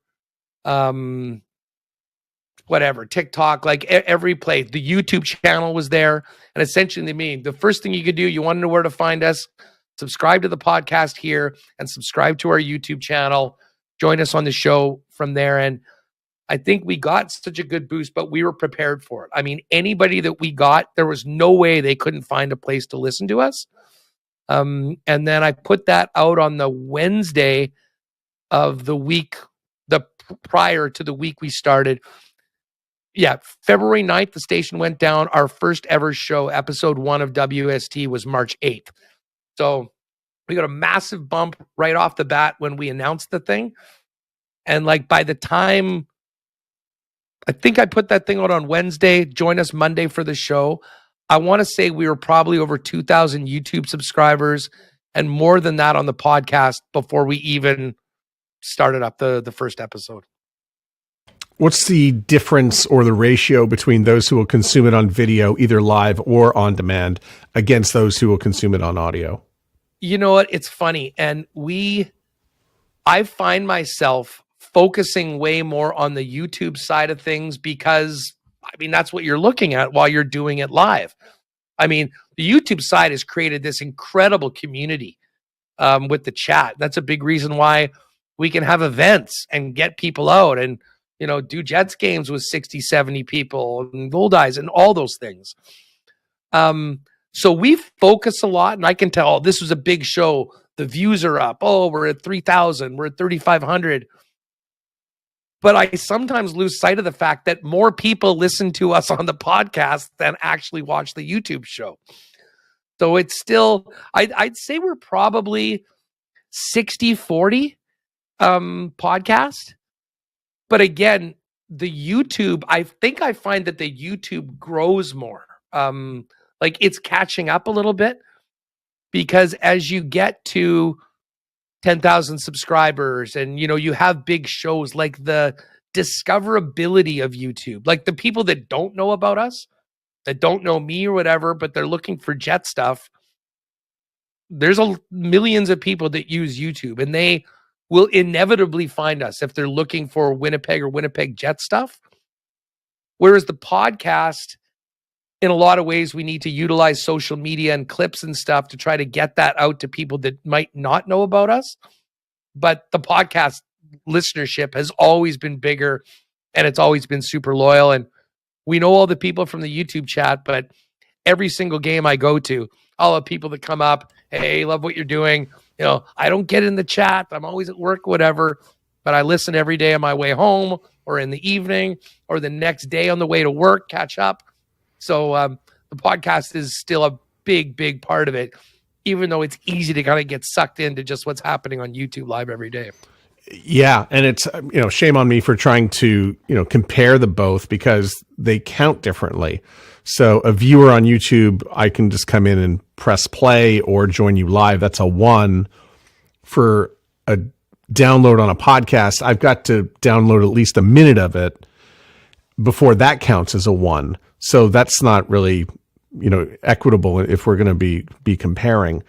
TikTok, like every place. The YouTube channel was there. And essentially, the first thing you could do, you want to know where to find us, subscribe to the podcast here and subscribe to our YouTube channel. Join us on the show from there. And I think we got such a good boost, but we were prepared for it. I mean, anybody that we got, there was no way they couldn't find a place to listen to us. And then I put that out on the Wednesday of the week, prior to the week we started. Yeah, February 9th, the station went down. Our first ever show, episode 1 of WST, was March 8th. So we got a massive bump right off the bat when we announced the thing. And like by the time, I think I put that thing out on Wednesday, join us Monday for the show, I want to say we were probably over 2,000 YouTube subscribers and more than that on the podcast before we even started up the first episode. What's the difference or the ratio between those who will consume it on video, either live or on demand, against those who will consume it on audio? You know what? It's funny. And I find myself focusing way more on the YouTube side of things because, that's what you're looking at while you're doing it live. The YouTube side has created this incredible community with the chat. That's a big reason why we can have events and get people out and, do Jets games with 60, 70 people and Gold Eyes and all those things. So we focus a lot, and I can tell this was a big show. The views are up. Oh, we're at 3,000. We're at 3,500. But I sometimes lose sight of the fact that more people listen to us on the podcast than actually watch the YouTube show. So it's still, I'd say we're probably 60-40 podcast. But again, the YouTube, I think I find that the YouTube grows more. Like it's catching up a little bit because as you get to 10,000 subscribers, and you have big shows, like the discoverability of YouTube, like the people that don't know about us, that don't know me or whatever, but they're looking for Jet stuff. There's millions of people that use YouTube, and they will inevitably find us if they're looking for Winnipeg or Winnipeg Jet stuff. Whereas the podcast, in a lot of ways, we need to utilize social media and clips and stuff to try to get that out to people that might not know about us. But the podcast listenership has always been bigger, and it's always been super loyal. And we know all the people from the YouTube chat, but every single game I go to, all the people that come up, hey, love what you're doing. I don't get in the chat. I'm always at work, whatever, but I listen every day on my way home or in the evening or the next day on the way to work, catch up. So the podcast is still a big, big part of it, even though it's easy to kind of get sucked into just what's happening on YouTube Live every day. Yeah. And it's, shame on me for trying to, compare the both, because they count differently. So a viewer on YouTube, I can just come in and press play or join you live. That's a 1. For a download on a podcast, I've got to download at least a minute of it before that counts as a 1. So that's not really, equitable if we're going to be comparing.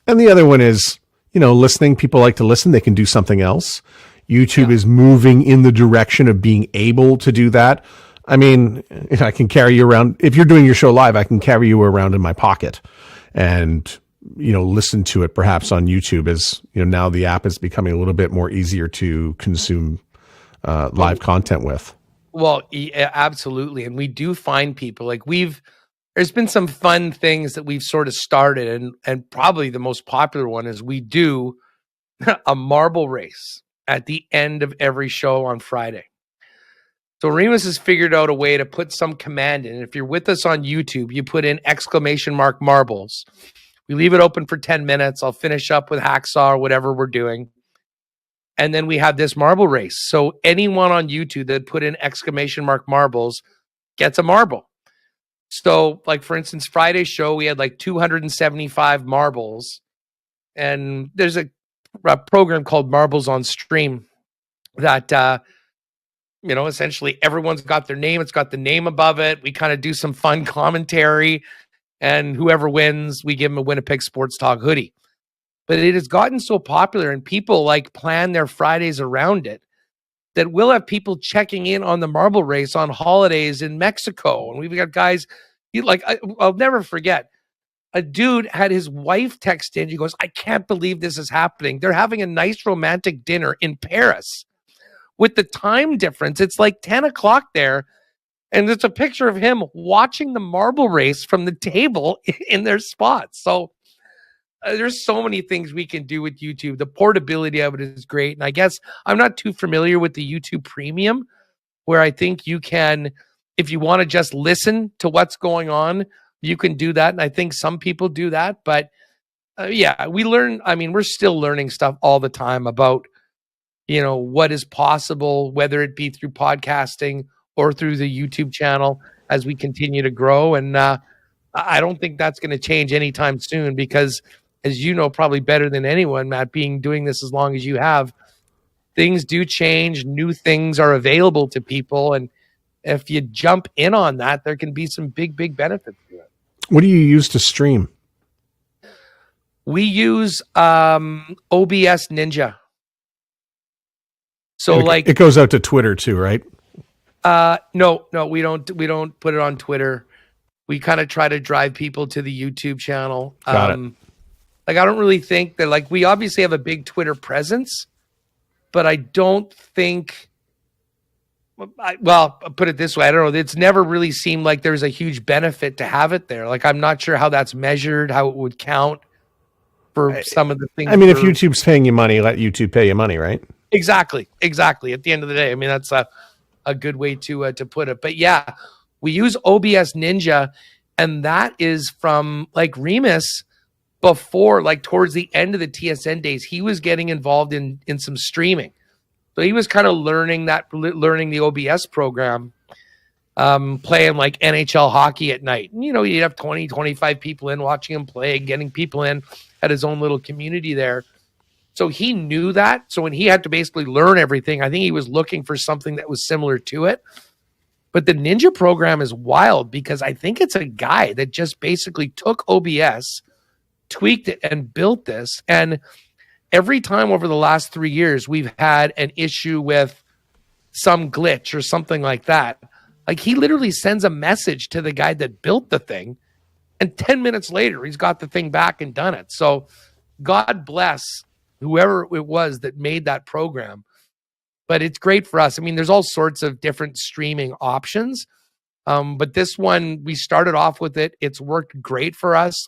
And the other one is, listening. People like to listen. They can do something else. YouTube is moving in the direction of being able to do that. I mean, I can carry you around. If you're doing your show live, I can carry you around in my pocket and, listen to it perhaps on YouTube, as, now the app is becoming a little bit more easier to consume live content with. Well, absolutely. And we do find people like there's been some fun things that we've sort of started, and probably the most popular one is we do a marble race at the end of every show on Friday. So Remis has figured out a way to put some command in. If you're with us on YouTube, you put in ! marbles. We leave it open for 10 minutes. I'll finish up with hacksaw or whatever we're doing. And then we have this marble race. So anyone on YouTube that put in ! marbles gets a marble. So, like, for instance, Friday's show, we had like 275 marbles. And there's a program called Marbles on Stream that, essentially everyone's got their name. It's got the name above it. We kind of do some fun commentary. And whoever wins, we give them a Winnipeg Sports Talk hoodie. But it has gotten so popular, and people plan their Fridays around it, that we'll have people checking in on the marble race on holidays in Mexico. And we've got guys, I'll never forget, a dude had his wife text in. He goes, I can't believe this is happening. They're having a nice romantic dinner in Paris. With the time difference, it's like 10 o'clock there. And there's a picture of him watching the marble race from the table in their spots. So there's so many things we can do with YouTube. The portability of it is great. And I guess I'm not too familiar with the YouTube Premium, where I think you can, if you want to just listen to what's going on, you can do that. And I think some people do that. But we learn. I mean, we're still learning stuff all the time about, what is possible, whether it be through podcasting or through the YouTube channel as we continue to grow. And I don't think that's going to change anytime soon, because, as you know, probably better than anyone, Matt, doing this as long as you have, things do change. New things are available to people. And if you jump in on that, there can be some big, big benefits to it. What do you use to stream? We use OBS Ninja. So it goes out to Twitter too, right? No, we don't put it on Twitter. We kind of try to drive people to the YouTube channel. Got it. I don't really think that, we obviously have a big Twitter presence, but I don't think, I'll put it this way. I don't know. It's never really seemed like there's a huge benefit to have it there. I'm not sure how that's measured, how it would count for some of the things. I mean, if YouTube's paying you money, let YouTube pay you money, right? Exactly. At the end of the day, I mean, that's a good way to put it. But yeah, we use OBS Ninja, and that is from Remis. Before, towards the end of the TSN days, he was getting involved in some streaming. So he was kind of learning the OBS program, playing NHL hockey at night. And, you'd have 20, 25 people in watching him play, getting people in at his own little community there. So he knew that. So when he had to basically learn everything, I think he was looking for something that was similar to it. But the Ninja program is wild because I think it's a guy that just basically took OBS, tweaked it, and built this. And every time over the last 3 years, we've had an issue with some glitch or something like that. Like, he literally sends a message to the guy that built the thing, and 10 minutes later, he's got the thing back and done it. So God bless whoever it was that made that program. But it's great for us. I mean, there's all sorts of different streaming options. But this one, we started off with it. It's worked great for us.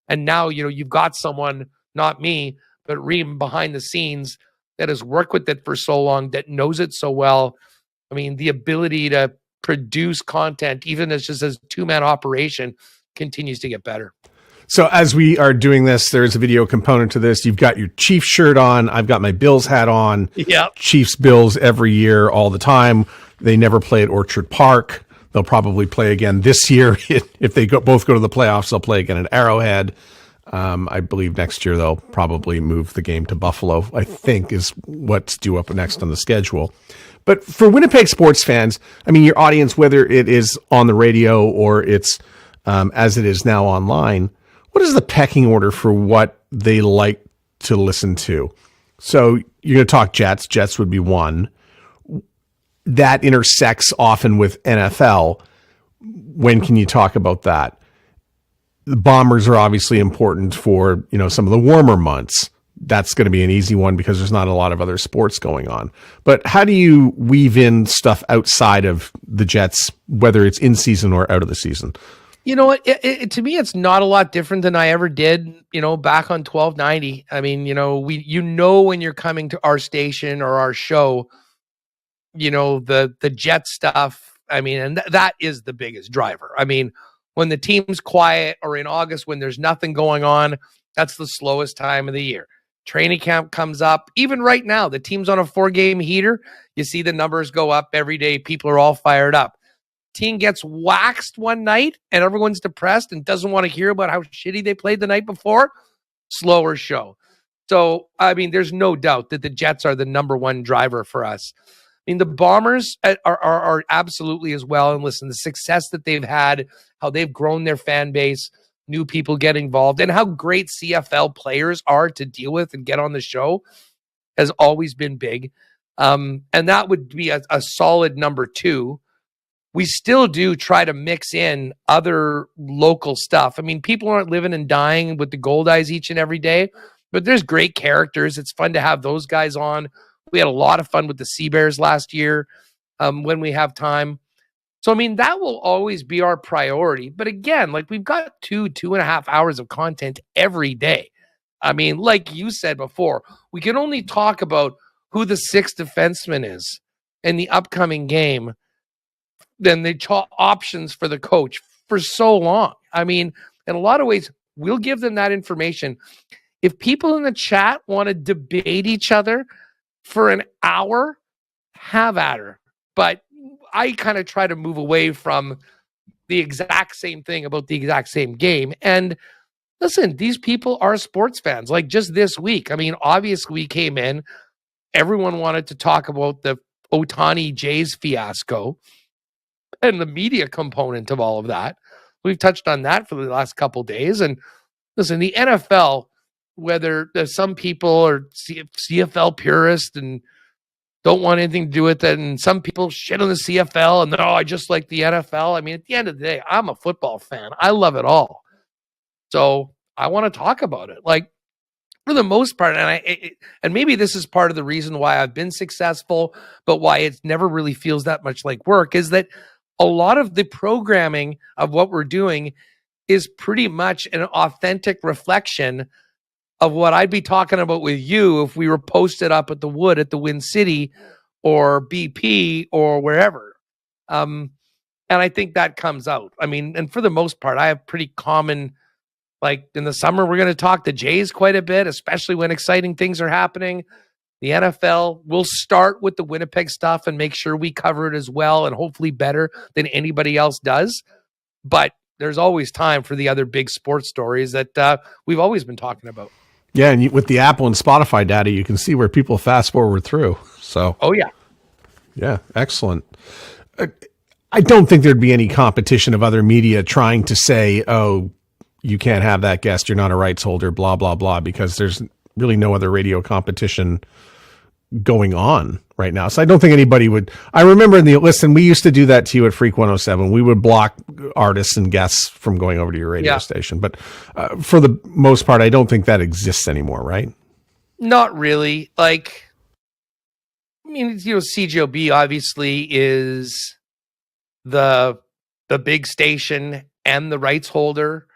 And now, you've got someone, not me, but Reem behind the scenes that has worked with it for so long, that knows it so well. I mean, the ability to produce content, even as just as two-man operation, continues to get better. So as we are doing this, there's a video component to this. You've got your Chiefs shirt on. I've got my Bills hat on. Yeah. Chiefs, Bills every year, all the time. They never play at Orchard Park. They'll probably play again this year. If they both go to the playoffs, they'll play again at Arrowhead. I believe next year they'll probably move the game to Buffalo, I think, is what's due up next on the schedule. But for Winnipeg sports fans, I mean, your audience, whether it is on the radio or it's as it is now online, what is the pecking order for what they like to listen to? So you're going to talk Jets. Jets would be one. That intersects often with NFL. When can you talk about that? The Bombers are obviously important for, some of the warmer months. That's going to be an easy one because there's not a lot of other sports going on. But how do you weave in stuff outside of the Jets, whether it's in season or out of the season? You know what? To me, it's not a lot different than I ever did, back on 1290. I mean, when you're coming to our station or our show, the Jet stuff. I mean, and that is the biggest driver. I mean, when the team's quiet or in August when there's nothing going on, that's the slowest time of the year. Training camp comes up. Even right now, the team's on a 4-game heater. You see the numbers go up every day. People are all fired up. Team gets waxed one night and everyone's depressed and doesn't want to hear about how shitty they played the night before. Slower show. So, I mean, there's no doubt that the Jets are the number one driver for us. I mean, the Bombers are absolutely as well. And listen, the success that they've had, how they've grown their fan base, new people get involved, and how great CFL players are to deal with and get on the show has always been big. And that would be a solid number two. We still do try to mix in other local stuff. I mean, people aren't living and dying with the Gold Eyes each and every day, but there's great characters. It's fun to have those guys on. We had a lot of fun with the Sea Bears last year when we have time. So, I mean, that will always be our priority. But again, like, we've got 2.5 hours of content every day. I mean, like you said before, we can only talk about who the sixth defenseman is in the upcoming game. Then they options for the coach for so long. I mean, in a lot of ways, we'll give them that information. If people in the chat want to debate each other for an hour, have at her. But I kind of try to move away from the exact same thing about the exact same game. And listen, these people are sports fans. Like, just this week, I mean, obviously we came in, everyone wanted to talk about the Ohtani Jays fiasco and the media component of all of that. We've touched on that for the last couple of days. And listen, the NFL, whether there's some people are CFL purists and don't want anything to do with it, and some people shit on the CFL and I just like the NFL. I mean, at the end of the day, I'm a football fan. I love it all. So I want to talk about it. Like, for the most part, and maybe this is part of the reason why I've been successful, but why it never really feels that much like work, is that a lot of the programming of what we're doing is pretty much an authentic reflection of what I'd be talking about with you if we were posted up at the Wood at the Win City or BP or wherever. And I think that comes out. I mean, and for the most part, I have pretty common, like, in the summer, we're going to talk the Jays quite a bit, especially when exciting things are happening. The NFL, we'll start with the Winnipeg stuff and make sure we cover it as well, and hopefully better than anybody else does. But there's always time for the other big sports stories that we've always been talking about. Yeah, and with the Apple and Spotify data, you can see where people fast forward through. So, Oh yeah. yeah, excellent. I don't think there'd be any competition of other media trying to say, oh, you can't have that guest, you're not a rights holder, blah, blah, blah, because there's really no other radio competition going on right now. So I don't think anybody would. I remember listen, we used to do that to you at Freak 107. We would block artists and guests from going over to your radio station. But for the most part, I don't think that exists anymore, right? Not really. Like, I mean, CJOB obviously is the big station and the rights holder.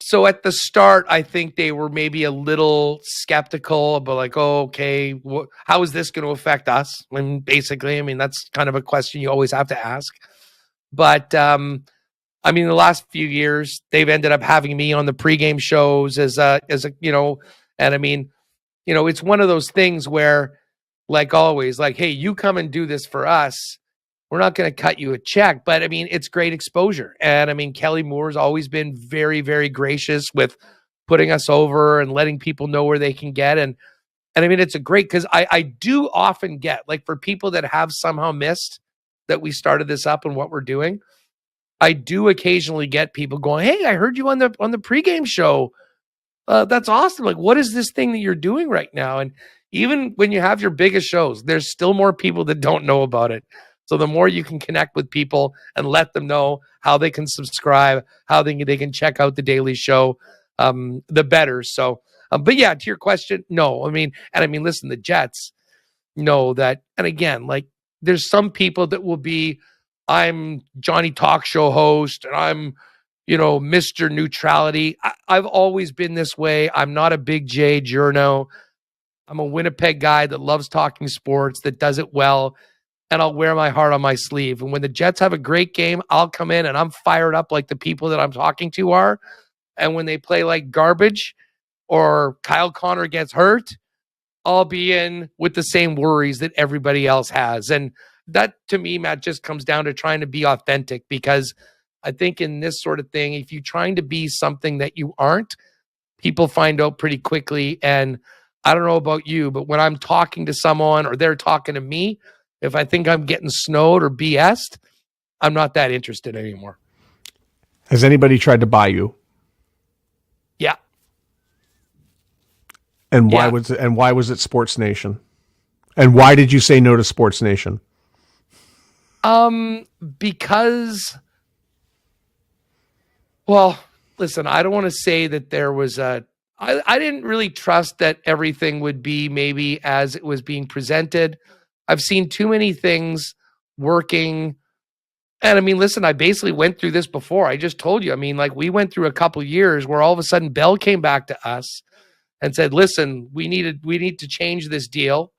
So at the start, I think they were maybe a little skeptical, but like, oh, okay, how is this going to affect us? When basically, I mean, that's kind of a question you always have to ask. But I mean, the last few years, they've ended up having me on the pregame shows as a, and I mean, it's one of those things where, like always, like, hey, you come and do this for us. We're not going to cut you a check, but I mean, it's great exposure. And I mean, Kelly Moore's always been very, very gracious with putting us over and letting people know where they can get. And I mean, it's a great, because I do often get, like, for people that have somehow missed that we started this up and what we're doing, I do occasionally get people going, hey, I heard you on the pregame show. That's awesome. Like, what is this thing that you're doing right now? And even when you have your biggest shows, there's still more people that don't know about it. So the more you can connect with people and let them know how they can subscribe, how they can check out the daily show, the better. So, but yeah, to your question, no. I mean, listen, the Jets know that. And again, like, there's some people that will be, I'm Johnny Talk Show host and I'm, Mr. Neutrality. I've always been this way. I'm not a big J journo. I'm a Winnipeg guy that loves talking sports, that does it well. And I'll wear my heart on my sleeve. And when the Jets have a great game, I'll come in and I'm fired up like the people that I'm talking to are. And when they play like garbage or Kyle Connor gets hurt, I'll be in with the same worries that everybody else has. And that, to me, Matt, just comes down to trying to be authentic, because I think in this sort of thing, if you're trying to be something that you aren't, people find out pretty quickly. And I don't know about you, but when I'm talking to someone or they're talking to me, if I think I'm getting snowed or BS'd, I'm not that interested anymore. Has anybody tried to buy you? Yeah. And why was it? And why was it Sports Nation? And why did you say no to Sports Nation? Because, well, listen, I don't want to say that there was I didn't really trust that everything would be maybe as it was being presented. I've seen too many things working. And I mean, listen, I basically went through this before. I just told you. I mean, like, we went through a couple of years where all of a sudden Bell came back to us and said, listen, we need to change this deal.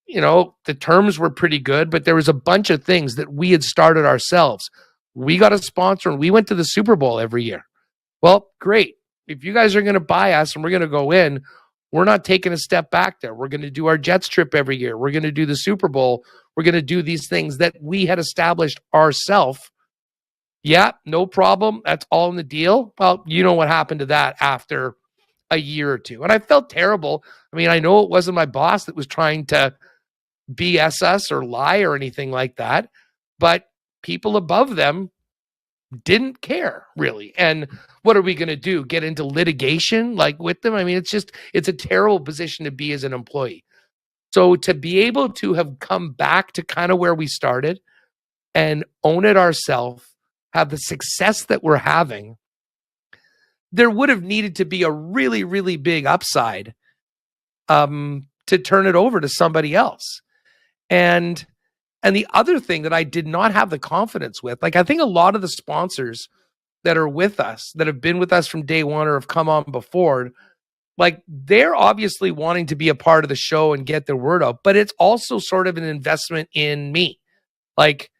The terms were pretty good, but there was a bunch of things that we had started ourselves. We got a sponsor and we went to the Super Bowl every year. Well, great. If you guys are going to buy us and we're going to go in, we're not taking a step back there. We're going to do our Jets trip every year. We're going to do the Super Bowl. We're going to do these things that we had established ourselves. Yeah, no problem. That's all in the deal. Well, you know what happened to that after a year or two. And I felt terrible. I mean, I know it wasn't my boss that was trying to BS us or lie or anything like that, but people above them didn't care, really. And what are we going to do? Get into litigation like with them? I mean, it's a terrible position to be as an employee. So to be able to have come back to kind of where we started and own it ourselves, have the success that we're having, there would have needed to be a really, really big upside to turn it over to somebody else. And the other thing that I did not have the confidence with, like, I think a lot of the sponsors that are with us, that have been with us from day one or have come on before, like, they're obviously wanting to be a part of the show and get their word out, but it's also sort of an investment in me. Like,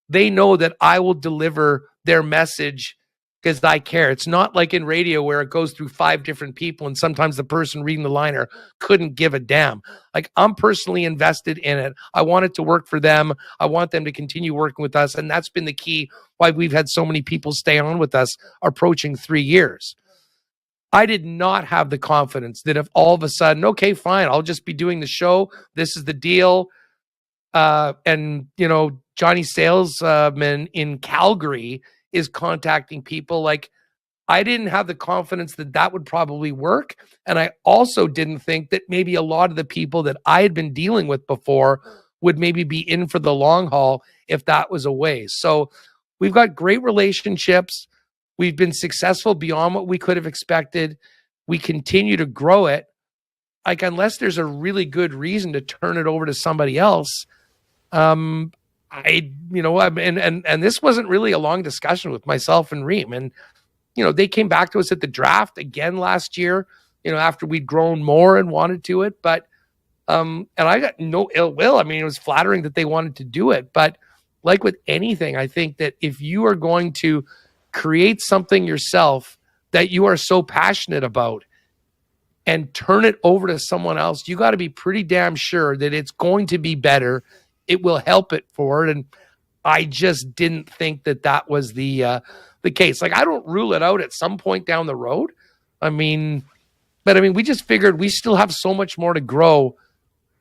they know that I will deliver their message because I care. It's not like in radio where it goes through 5 different people and sometimes the person reading the liner couldn't give a damn. Like, I'm personally invested in it. I want it to work for them. I want them to continue working with us. And that's been the key why we've had so many people stay on with us approaching 3 years. I did not have the confidence that if all of a sudden, okay, fine, I'll just be doing the show. This is the deal. And, Johnny Salesman in Calgary is contacting people. Like, I didn't have the confidence that that would probably work. And I also didn't think that maybe a lot of the people that I had been dealing with before would maybe be in for the long haul if that was a way. So we've got great relationships. We've been successful beyond what we could have expected. We continue to grow it. Like, unless there's a really good reason to turn it over to somebody else, and this wasn't really a long discussion with myself and Reem. And, they came back to us at the draft again last year, after we'd grown more and wanted to it. But, and I got no ill will. I mean, it was flattering that they wanted to do it. But like with anything, I think that if you are going to create something yourself that you are so passionate about and turn it over to someone else, you got to be pretty damn sure that it's going to be better. It will help it forward. And I just didn't think that that was the case. Like, I don't rule it out at some point down the road. We just figured we still have so much more to grow.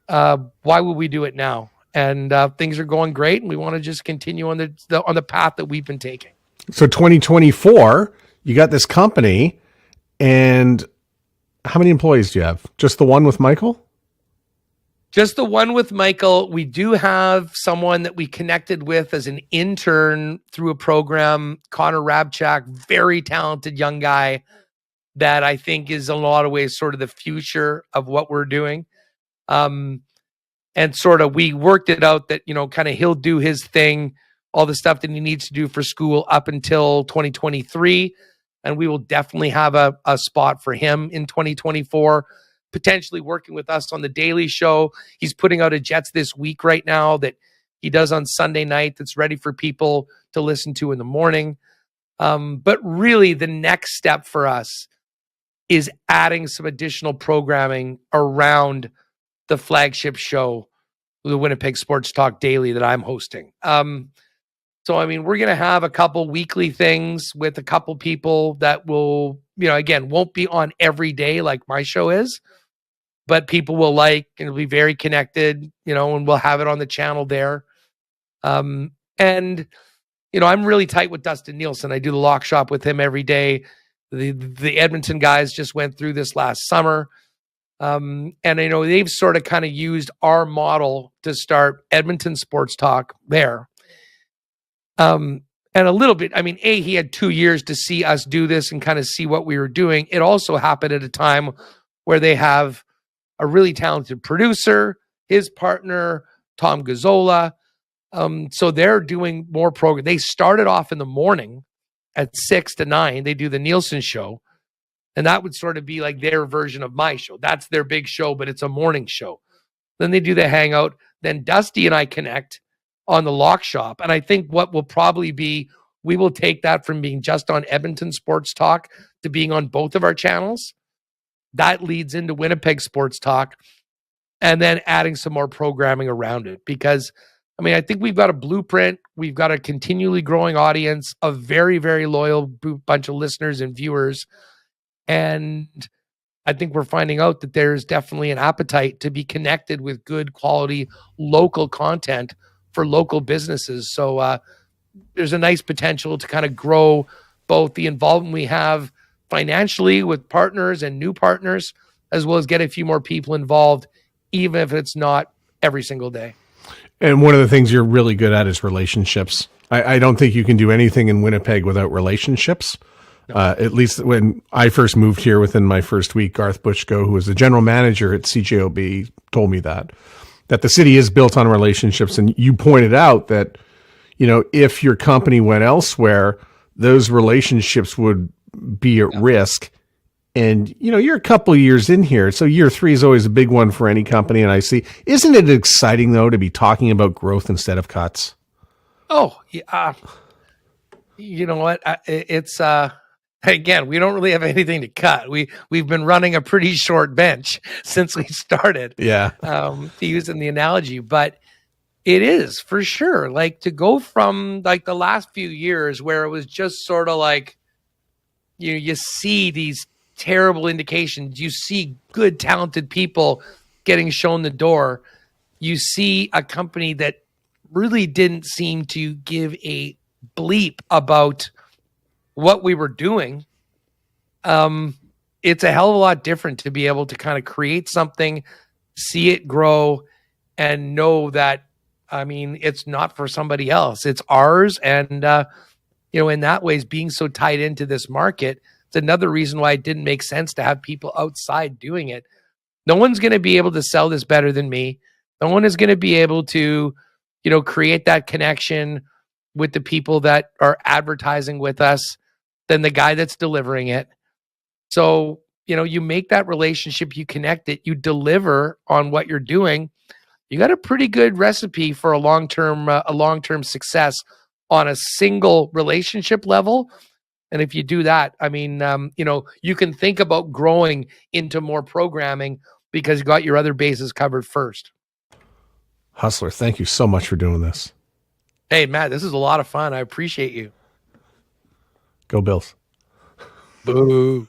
Why would we do it now? And things are going great, and we want to just continue on the path that we've been taking. So 2024, you got this company, and how many employees do you have? Just the one with Michael? Just the one with Michael. We do have someone that we connected with as an intern through a program, Connor Rabchak, very talented young guy that I think is in a lot of ways sort of the future of what we're doing. And sort of we worked it out that, kind of he'll do his thing, all the stuff that he needs to do for school up until 2023. And we will definitely have a spot for him in 2024. Potentially working with us on the Daily Show. He's putting out a Jets This Week right now that he does on Sunday night that's ready for people to listen to in the morning. But really, the next step for us is adding some additional programming around the flagship show, the Winnipeg Sports Talk Daily that I'm hosting. So, we're going to have a couple weekly things with a couple people that will, again, won't be on every day like my show is. But people will like, and it'll be very connected, and we'll have it on the channel there. And, I'm really tight with Dustin Nielsen. I do the lock shop with him every day. The Edmonton guys just went through this last summer. And they've sort of kind of used our model to start Edmonton Sports Talk there. And a little bit, he had 2 years to see us do this and kind of see what we were doing. It also happened at a time where they have a really talented producer, his partner, Tom Gazzola. So they're doing more program. They started off in the morning at 6 to 9. They do the Nielsen show. And that would sort of be like their version of my show. That's their big show, but it's a morning show. Then they do the hangout. Then Dusty and I connect on the lock shop. And I think what will probably be, we will take that from being just on Edmonton Sports Talk to being on both of our channels. That leads into Winnipeg Sports Talk, and then adding some more programming around it. Because, I think we've got a blueprint. We've got a continually growing audience, a very, very loyal bunch of listeners and viewers. And I think we're finding out that there's definitely an appetite to be connected with good quality local content for local businesses. So there's a nice potential to kind of grow both the involvement we have financially with partners and new partners, as well as get a few more people involved, even if it's not every single day. And one of the things you're really good at is relationships. I don't think you can do anything in Winnipeg without relationships. No. At least when I first moved here within my first week, Garth Bushko, who was the general manager at CJOB, told me that the city is built on relationships. And you pointed out that, if your company went elsewhere, those relationships would be at risk. And, you're a couple of years in here. So year 3 is always a big one for any company. And I see, isn't it exciting though, to be talking about growth instead of cuts? Oh, yeah. You know what? It's, again, we don't really have anything to cut. We've been running a pretty short bench since we started. Yeah. To using the analogy, but it is for sure. Like, to go from like the last few years where it was just sort of like, you see these terrible indications. You see good, talented people getting shown the door. You see a company that really didn't seem to give a bleep about what we were doing. It's a hell of a lot different to be able to kind of create something, see it grow, and know that, I mean, it's not for somebody else. It's ours. And, in that ways, being so tied into this market, it's another reason why it didn't make sense to have people outside doing it. No one's going to be able to sell this better than me. No one is going to be able to, create that connection with the people that are advertising with us than the guy that's delivering it. So, you make that relationship, you connect it, you deliver on what you're doing. You got a pretty good recipe for a long-term success on a single relationship level. And if you do that, I mean, you can think about growing into more programming because you got your other bases covered first. Hustler, thank you so much for doing this. Hey, Matt, this is a lot of fun. I appreciate you. Go Bills. Boo.